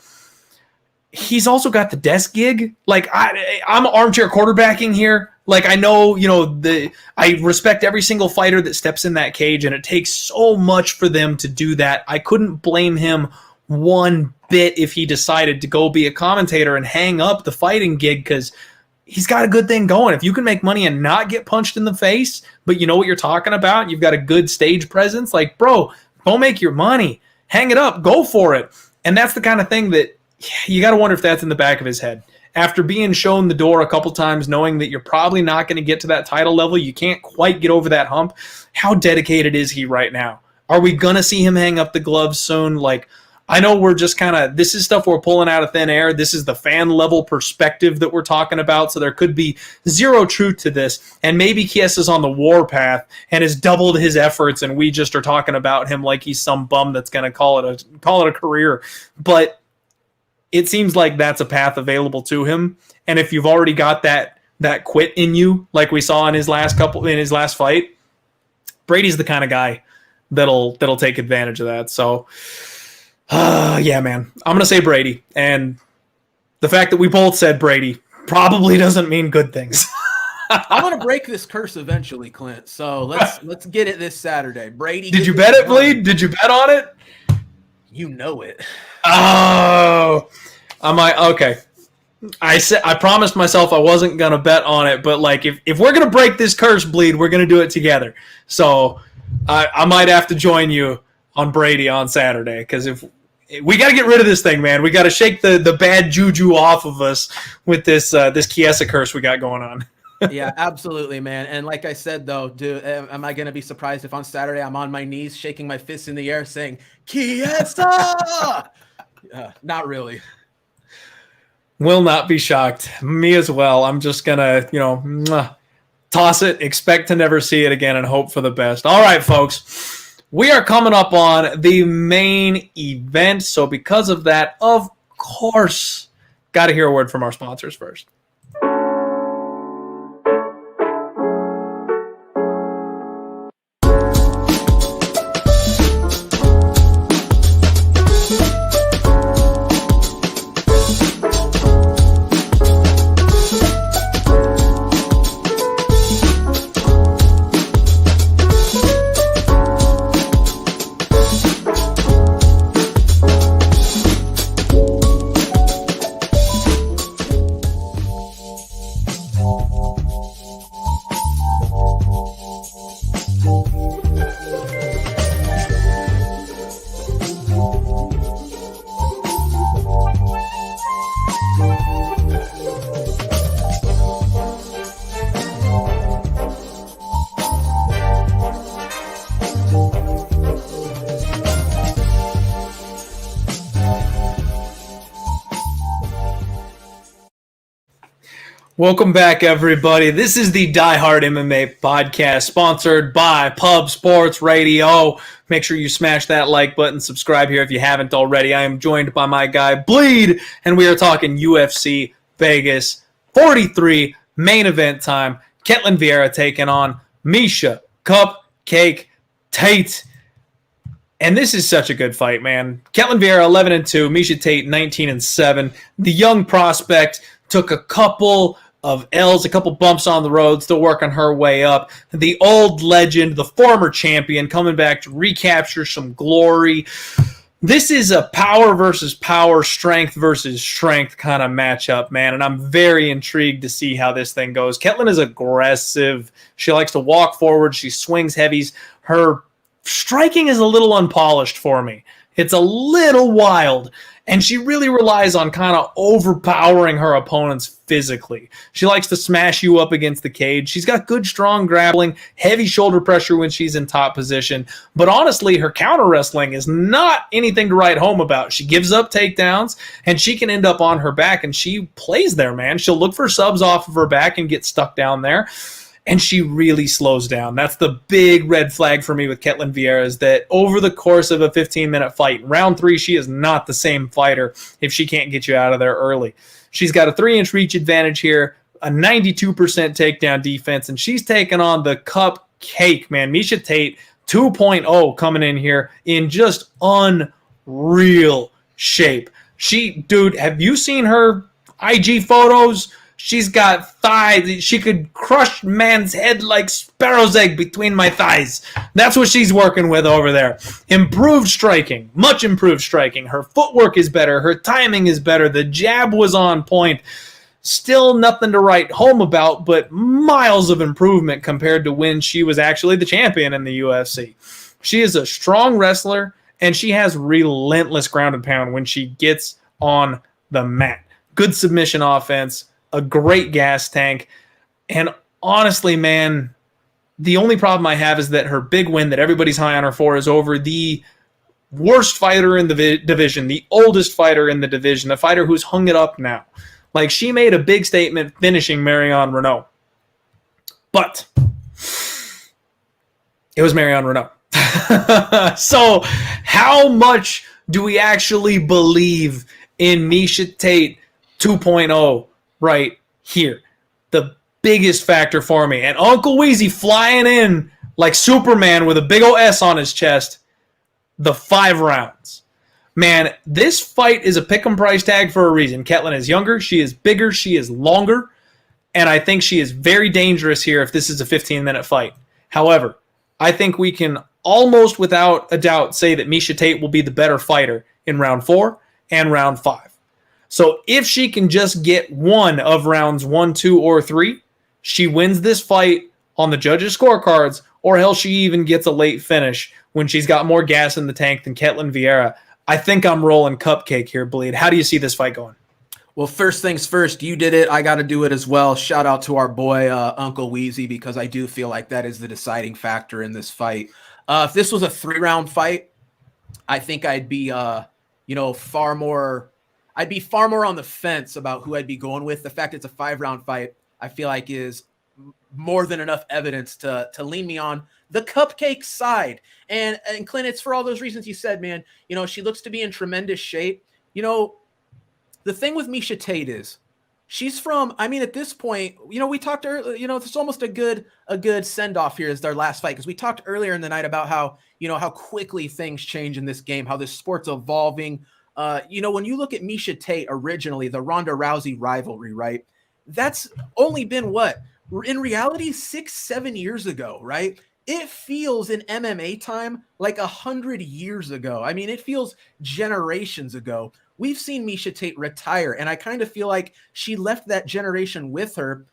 he's also got the desk gig. Like, I'm armchair quarterbacking here. Like, I know, I respect every single fighter that steps in that cage, and it takes so much for them to do that. I couldn't blame him one bit if he decided to go be a commentator and hang up the fighting gig, because he's got a good thing going. If you can make money and not get punched in the face, but you know what you're talking about, you've got a good stage presence, like, bro, go make your money. Hang it up. Go for it. And that's the kind of thing that you got to wonder if that's in the back of his head. After being shown the door a couple times, knowing that you're probably not going to get to that title level, you can't quite get over that hump, how dedicated is he right now? Are we going to see him hang up the gloves soon? Like, I know we're just kind of, this is stuff we're pulling out of thin air. This is the fan level perspective that we're talking about. So there could be zero truth to this. And maybe Chiesa's on the warpath and has doubled his efforts, and we just are talking about him like he's some bum that's going to call it a career. But it seems like that's a path available to him. And if you've already got that quit in you, like we saw in his last fight, Brady's the kind of guy that'll take advantage of that. So yeah, man, I'm going to say Brady. And the fact that we both said Brady probably doesn't mean good things. I'm going to break this curse eventually, Clint. So let's get it this Saturday. Brady. Did you bet it, Bleed? Did you bet on it? You know it. Oh, okay. I promised myself I wasn't going to bet on it, but like if we're going to break this curse, Bleed, we're going to do it together. So I might have to join you on Brady on Saturday, because if we got to get rid of this thing, man. We got to shake the bad juju off of us with this Chiesa curse we got going on. Yeah, absolutely, man. And like I said, though, am I going to be surprised if on Saturday I'm on my knees shaking my fists in the air saying, Chiesa? Not really. Will not be shocked. Me as well. I'm just going to, toss it, expect to never see it again, and hope for the best. All right, folks, we are coming up on the main event. So because of that, of course, got to hear a word from our sponsors first. Welcome back, everybody. This is the Die Hard MMA podcast, sponsored by Pub Sports Radio. Make sure you smash that like button, subscribe here if you haven't already. I am joined by my guy, Bleed, and we are talking UFC Vegas 43 main event time. Ketlen Vieira taking on Miesha, Cupcake, Tate. And this is such a good fight, man. Ketlen Vieira 11-2, Miesha Tate 19-7. The young prospect took a couple of L's, a couple bumps on the road, still working her way up. The old legend, the former champion, coming back to recapture some glory. This is a power versus power, strength versus strength kind of matchup, man, and I'm very intrigued to see how this thing goes. Ketlen is aggressive. She likes to walk forward. She swings heavies. Her striking is a little unpolished for me. It's a little wild. And she really relies on kind of overpowering her opponents physically. She likes to smash you up against the cage. She's got good, strong grappling, heavy shoulder pressure when she's in top position. But honestly, her counter wrestling is not anything to write home about. She gives up takedowns, and she can end up on her back, and she plays there, man. She'll look for subs off of her back and get stuck down there. And she really slows down. That's the big red flag for me with Ketlen Vieira, is that over the course of a 15-minute fight, round 3, she is not the same fighter if she can't get you out of there early. She's got a 3-inch reach advantage here, a 92% takedown defense, and she's taking on the cupcake, man. Miesha Tate 2.0 coming in here in just unreal shape. Dude, have you seen her IG photos? She's got thighs. She could crush man's head like sparrow's egg between my thighs. That's what she's working with over there. Improved striking. Much improved striking. Her footwork is better. Her timing is better. The jab was on point. Still nothing to write home about, but miles of improvement compared to when she was actually the champion in the UFC. She is a strong wrestler, and she has relentless ground and pound when she gets on the mat. Good submission offense. A great gas tank. And honestly, man, the only problem I have is that her big win that everybody's high on her for is over the worst fighter in the division, the oldest fighter in the division, a fighter who's hung it up now. Like, she made a big statement finishing Marion Renault. But it was Marion Renault. So how much do we actually believe in Miesha Tate 2.0 right here? The biggest factor for me. And Uncle Weezy flying in like Superman with a big old S on his chest. The 5 rounds. Man, this fight is a pick'em price tag for a reason. Ketlen is younger. She is bigger. She is longer. And I think she is very dangerous here if this is a 15-minute fight. However, I think we can almost without a doubt say that Miesha Tate will be the better fighter in round 4 and round 5. So if she can just get one of rounds 1, 2, or 3, she wins this fight on the judges' scorecards, or hell, she even gets a late finish when she's got more gas in the tank than Ketlen Vieira. I think I'm rolling cupcake here, Bleed. How do you see this fight going? Well, first things first, you did it. I got to do it as well. Shout out to our boy, Uncle Weezy, because I do feel like that is the deciding factor in this fight. If this was a 3-round fight, I think I'd be, far more on the fence about who I'd be going with. The fact it's a 5-round fight, I feel like is more than enough evidence to lean me on the cupcake side. And Clint, it's for all those reasons you said, man. She looks to be in tremendous shape. The thing with Miesha Tate is she's from, at this point, we talked earlier, it's almost a good send-off here as their last fight, because we talked earlier in the night about how, how quickly things change in this game, how this sport's evolving. When you look at Miesha Tate originally, the Ronda Rousey rivalry, right? That's only been what? In reality, 6-7 years ago, right? It feels in MMA time like 100 years ago. It feels generations ago. We've seen Miesha Tate retire, and I kind of feel like she left that generation with her.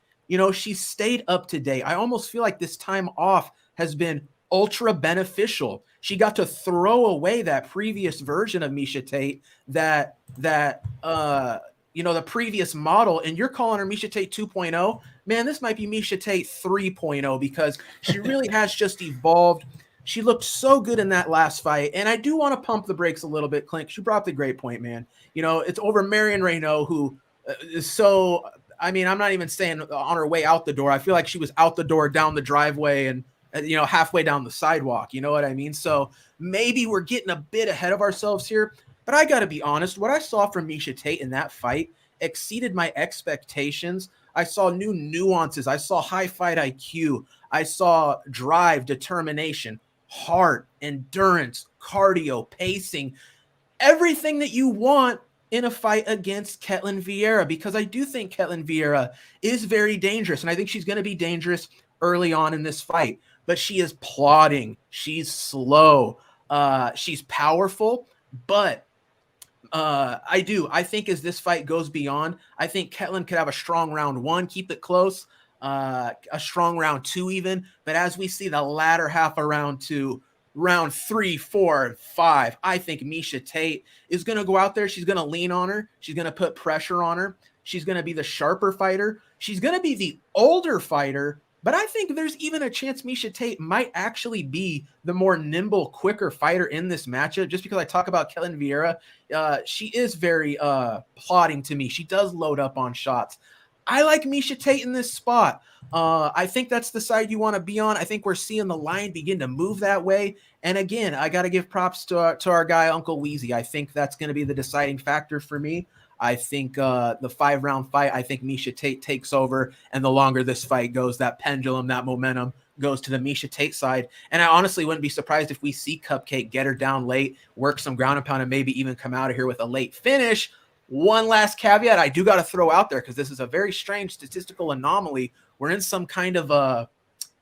She stayed up to date. I almost feel like this time off has been ultra beneficial. She got to throw away that previous version of Miesha Tate, the previous model, and you're calling her Miesha Tate 2.0. Man, this might be Miesha Tate 3.0, because she really has just evolved. She looked so good in that last fight. And I do want to pump the brakes a little bit, Clint. You brought up the great point, man. It's over Marion Renaud, who is so, I'm not even saying on her way out the door. I feel like she was out the door, down the driveway, and, halfway down the sidewalk. You know what I mean? So maybe we're getting a bit ahead of ourselves here. But I got to be honest, what I saw from Miesha Tate in that fight exceeded my expectations. I saw new nuances. I saw high fight IQ. I saw drive, determination, heart, endurance, cardio, pacing, everything that you want in a fight against Ketlen Vieira, because I do think Ketlen Vieira is very dangerous, and I think she's going to be dangerous early on in this fight. But she is plodding. She's slow. She's powerful, but I think as this fight goes beyond, I think Ketlen could have a strong round 1, keep it close, a strong round 2 even. But as we see the latter half of round 2, round 3, 4, 5, I think Miesha Tate is going to go out there. She's going to lean on her. She's going to put pressure on her. She's going to be the sharper fighter. She's going to be the older fighter. But I think there's even a chance Miesha Tate might actually be the more nimble, quicker fighter in this matchup. Just because I talk about Ketlen Vieira, she is very plodding to me. She does load up on shots. I like Miesha Tate in this spot. I think that's the side you want to be on. I think we're seeing the line begin to move that way. And again, I got to give props to our guy, Uncle Weezy. I think that's going to be the deciding factor for me. I think the 5-round fight, I think Miesha Tate takes over. And the longer this fight goes, that pendulum, that momentum goes to the Miesha Tate side. And I honestly wouldn't be surprised if we see Cupcake get her down late, work some ground and pound, and maybe even come out of here with a late finish. One last caveat I do got to throw out there, because this is a very strange statistical anomaly. We're in some kind of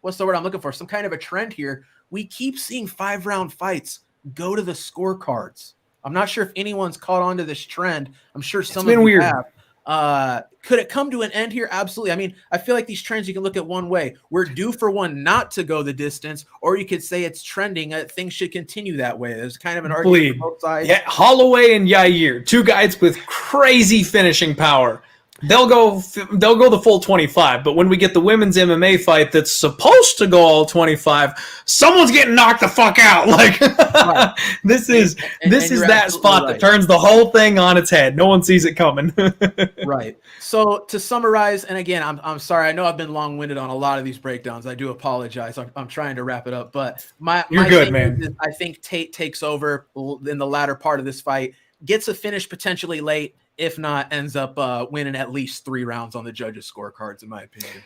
what's the word I'm looking for? Some kind of a trend here. We keep seeing 5-round fights go to the scorecards. I'm not sure if anyone's caught on to this trend. I'm sure some of you have. Could it come to an end here? Absolutely. I feel like these trends, you can look at one way. We're due for one not to go the distance, or you could say it's trending. Things should continue that way. There's kind of an argument for both sides. Yeah, Holloway and Yahya, 2 guys with crazy finishing power. They'll go the full 25, but when we get the women's MMA fight that's supposed to go all 25, someone's getting knocked the fuck out. Like right. This is that spot that turns the whole thing on its head. No one sees it coming. Right. So to summarize, and again, I'm sorry, I know I've been long-winded on a lot of these breakdowns. I do apologize. I'm trying to wrap it up, but You're good, man. Is, I think Tate takes over in the latter part of this fight, gets a finish potentially late. If not, ends up winning at least 3 rounds on the judges' scorecards, in my opinion.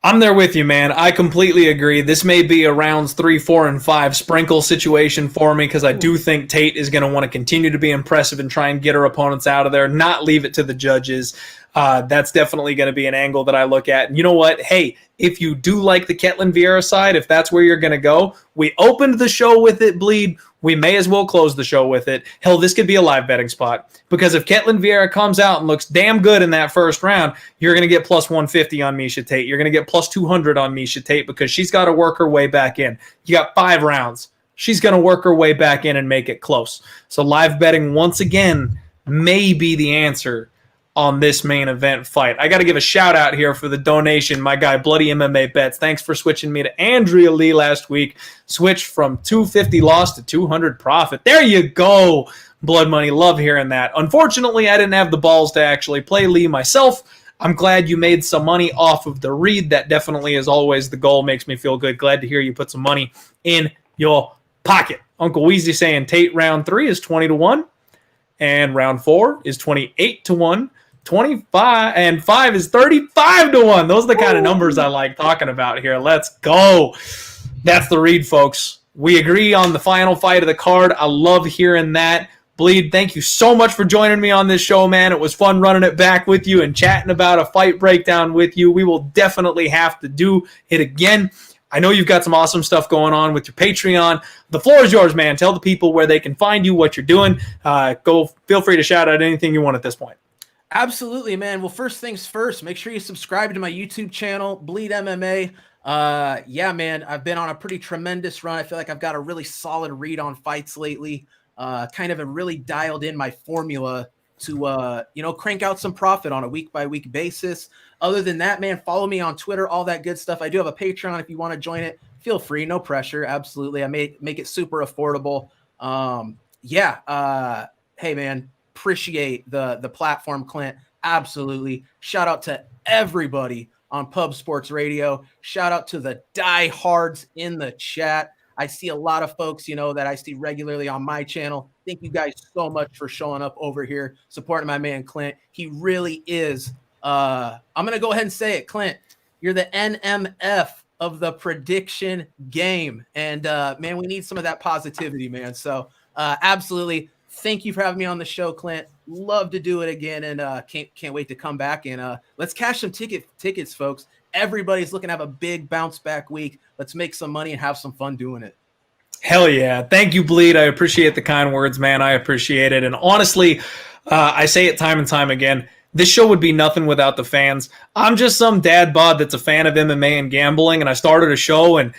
I'm there with you, man. I completely agree. This may be a rounds 3, 4, and 5 sprinkle situation for me, because I do think Tate is going to want to continue to be impressive and try and get her opponents out of there, not leave it to the judges. That's definitely going to be an angle that I look at. And you know what? Hey, if you do like the Ketlen Vieira side, if that's where you're going to go, we opened the show with it, Bleed. We may as well close the show with it. Hell, this could be a live betting spot, because if Ketlen Vieira comes out and looks damn good in that first round, you're going to get plus 150 on Miesha Tate. You're going to get plus 200 on Miesha Tate, because she's got to work her way back in. You got 5 rounds. She's going to work her way back in and make it close. So live betting, once again, may be the answer on this main event fight. I got to give a shout out here for the donation, my guy Bloody MMA Bets. Thanks for switching me to Andrea Lee last week. Switched from 250 loss to 200 profit. There you go, Blood Money. Love hearing that. Unfortunately, I didn't have the balls to actually play Lee myself. I'm glad you made some money off of the read. That definitely is always the goal. Makes me feel good. Glad to hear you put some money in your pocket. Uncle Weezy saying Tate round 3 is 20-1, and round 4 is 28-1. 25 and 5 is 35-1. Those are the kind of numbers I like talking about here. Let's go. That's the read, folks. We agree on the final fight of the card. I love hearing that. Bleed, thank you so much for joining me on this show, man. It was fun running it back with you and chatting about a fight breakdown with you. We will definitely have to do it again. I know you've got some awesome stuff going on with your Patreon. The floor is yours, man. Tell the people where they can find you, what you're doing. Feel free to shout out anything you want at this point. Absolutely, man. Well, first things first, make sure you subscribe to my YouTube channel, Bleed MMA. Yeah, man, I've been on a pretty tremendous run. I feel like I've got a really solid read on fights lately. Kind of have really dialed in my formula to, crank out some profit on a week-by-week basis. Other than that, man, follow me on Twitter, all that good stuff. I do have a Patreon if you want to join it. Feel free, no pressure. Absolutely. I make it super affordable. Hey, man. Appreciate the platform, Clint. Absolutely. Shout out to everybody on Pub Sports Radio. Shout out to the diehards in the chat. I see a lot of folks, that I see regularly on my channel. Thank you guys so much for showing up over here, supporting my man Clint. He really is. I'm going to go ahead and say it, Clint. You're the NMF of the prediction game. And, man, we need some of that positivity, man. So, absolutely. Thank you for having me on the show, Clint. Love to do it again, and can't wait to come back. And let's cash some tickets, folks. Everybody's looking to have a big bounce back week. Let's make some money and have some fun doing it. Hell yeah. Thank you, Bleed. I appreciate the kind words, man. I appreciate it. And honestly, I say it time and time again, this show would be nothing without the fans. I'm just some dad bod that's a fan of MMA and gambling, and I started a show, and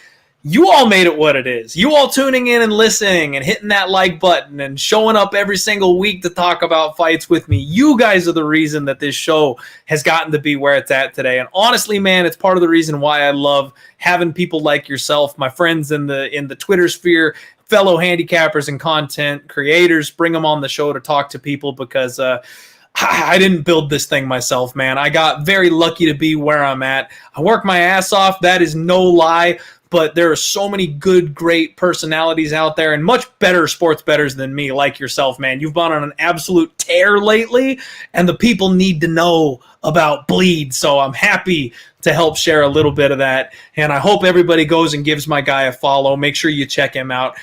you all made it what it is. You all tuning in and listening and hitting that like button and showing up every single week to talk about fights with me. You guys are the reason that this show has gotten to be where it's at today. And honestly, man, it's part of the reason why I love having people like yourself, my friends in the Twitter sphere, fellow handicappers and content creators, bring them on the show to talk to people because I didn't build this thing myself, man. I got very lucky to be where I'm at. I work my ass off. That is no lie. But there are so many good, great personalities out there and much better sports bettors than me, like yourself, man. You've gone on an absolute tear lately, and the people need to know about Bleed. So I'm happy to help share a little bit of that. And I hope everybody goes and gives my guy a follow. Make sure you check him out.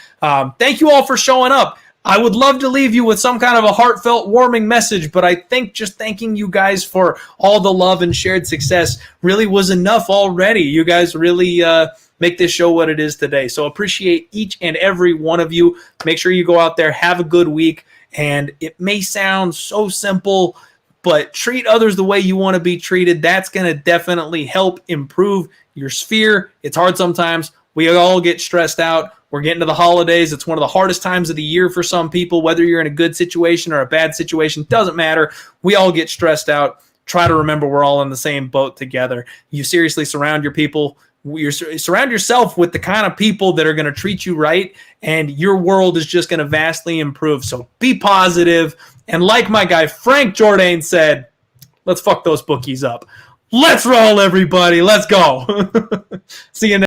Thank you all for showing up. I would love to leave you with some kind of a heartfelt, warming message, but I think just thanking you guys for all the love and shared success really was enough already. You guys really make this show what it is today. So appreciate each and every one of you. Make sure you go out there, have a good week. And it may sound so simple, but treat others the way you want to be treated. That's going to definitely help improve your sphere. It's hard sometimes. We all get stressed out. We're getting to the holidays. It's one of the hardest times of the year for some people, whether you're in a good situation or a bad situation, doesn't matter. We all get stressed out. Try to remember we're all in the same boat together. You seriously surround yourself with the kind of people that are going to treat you right, and your world is just going to vastly improve. So be positive. And like my guy Frank Jourdain said, let's fuck those bookies up. Let's roll, everybody. Let's go. See you next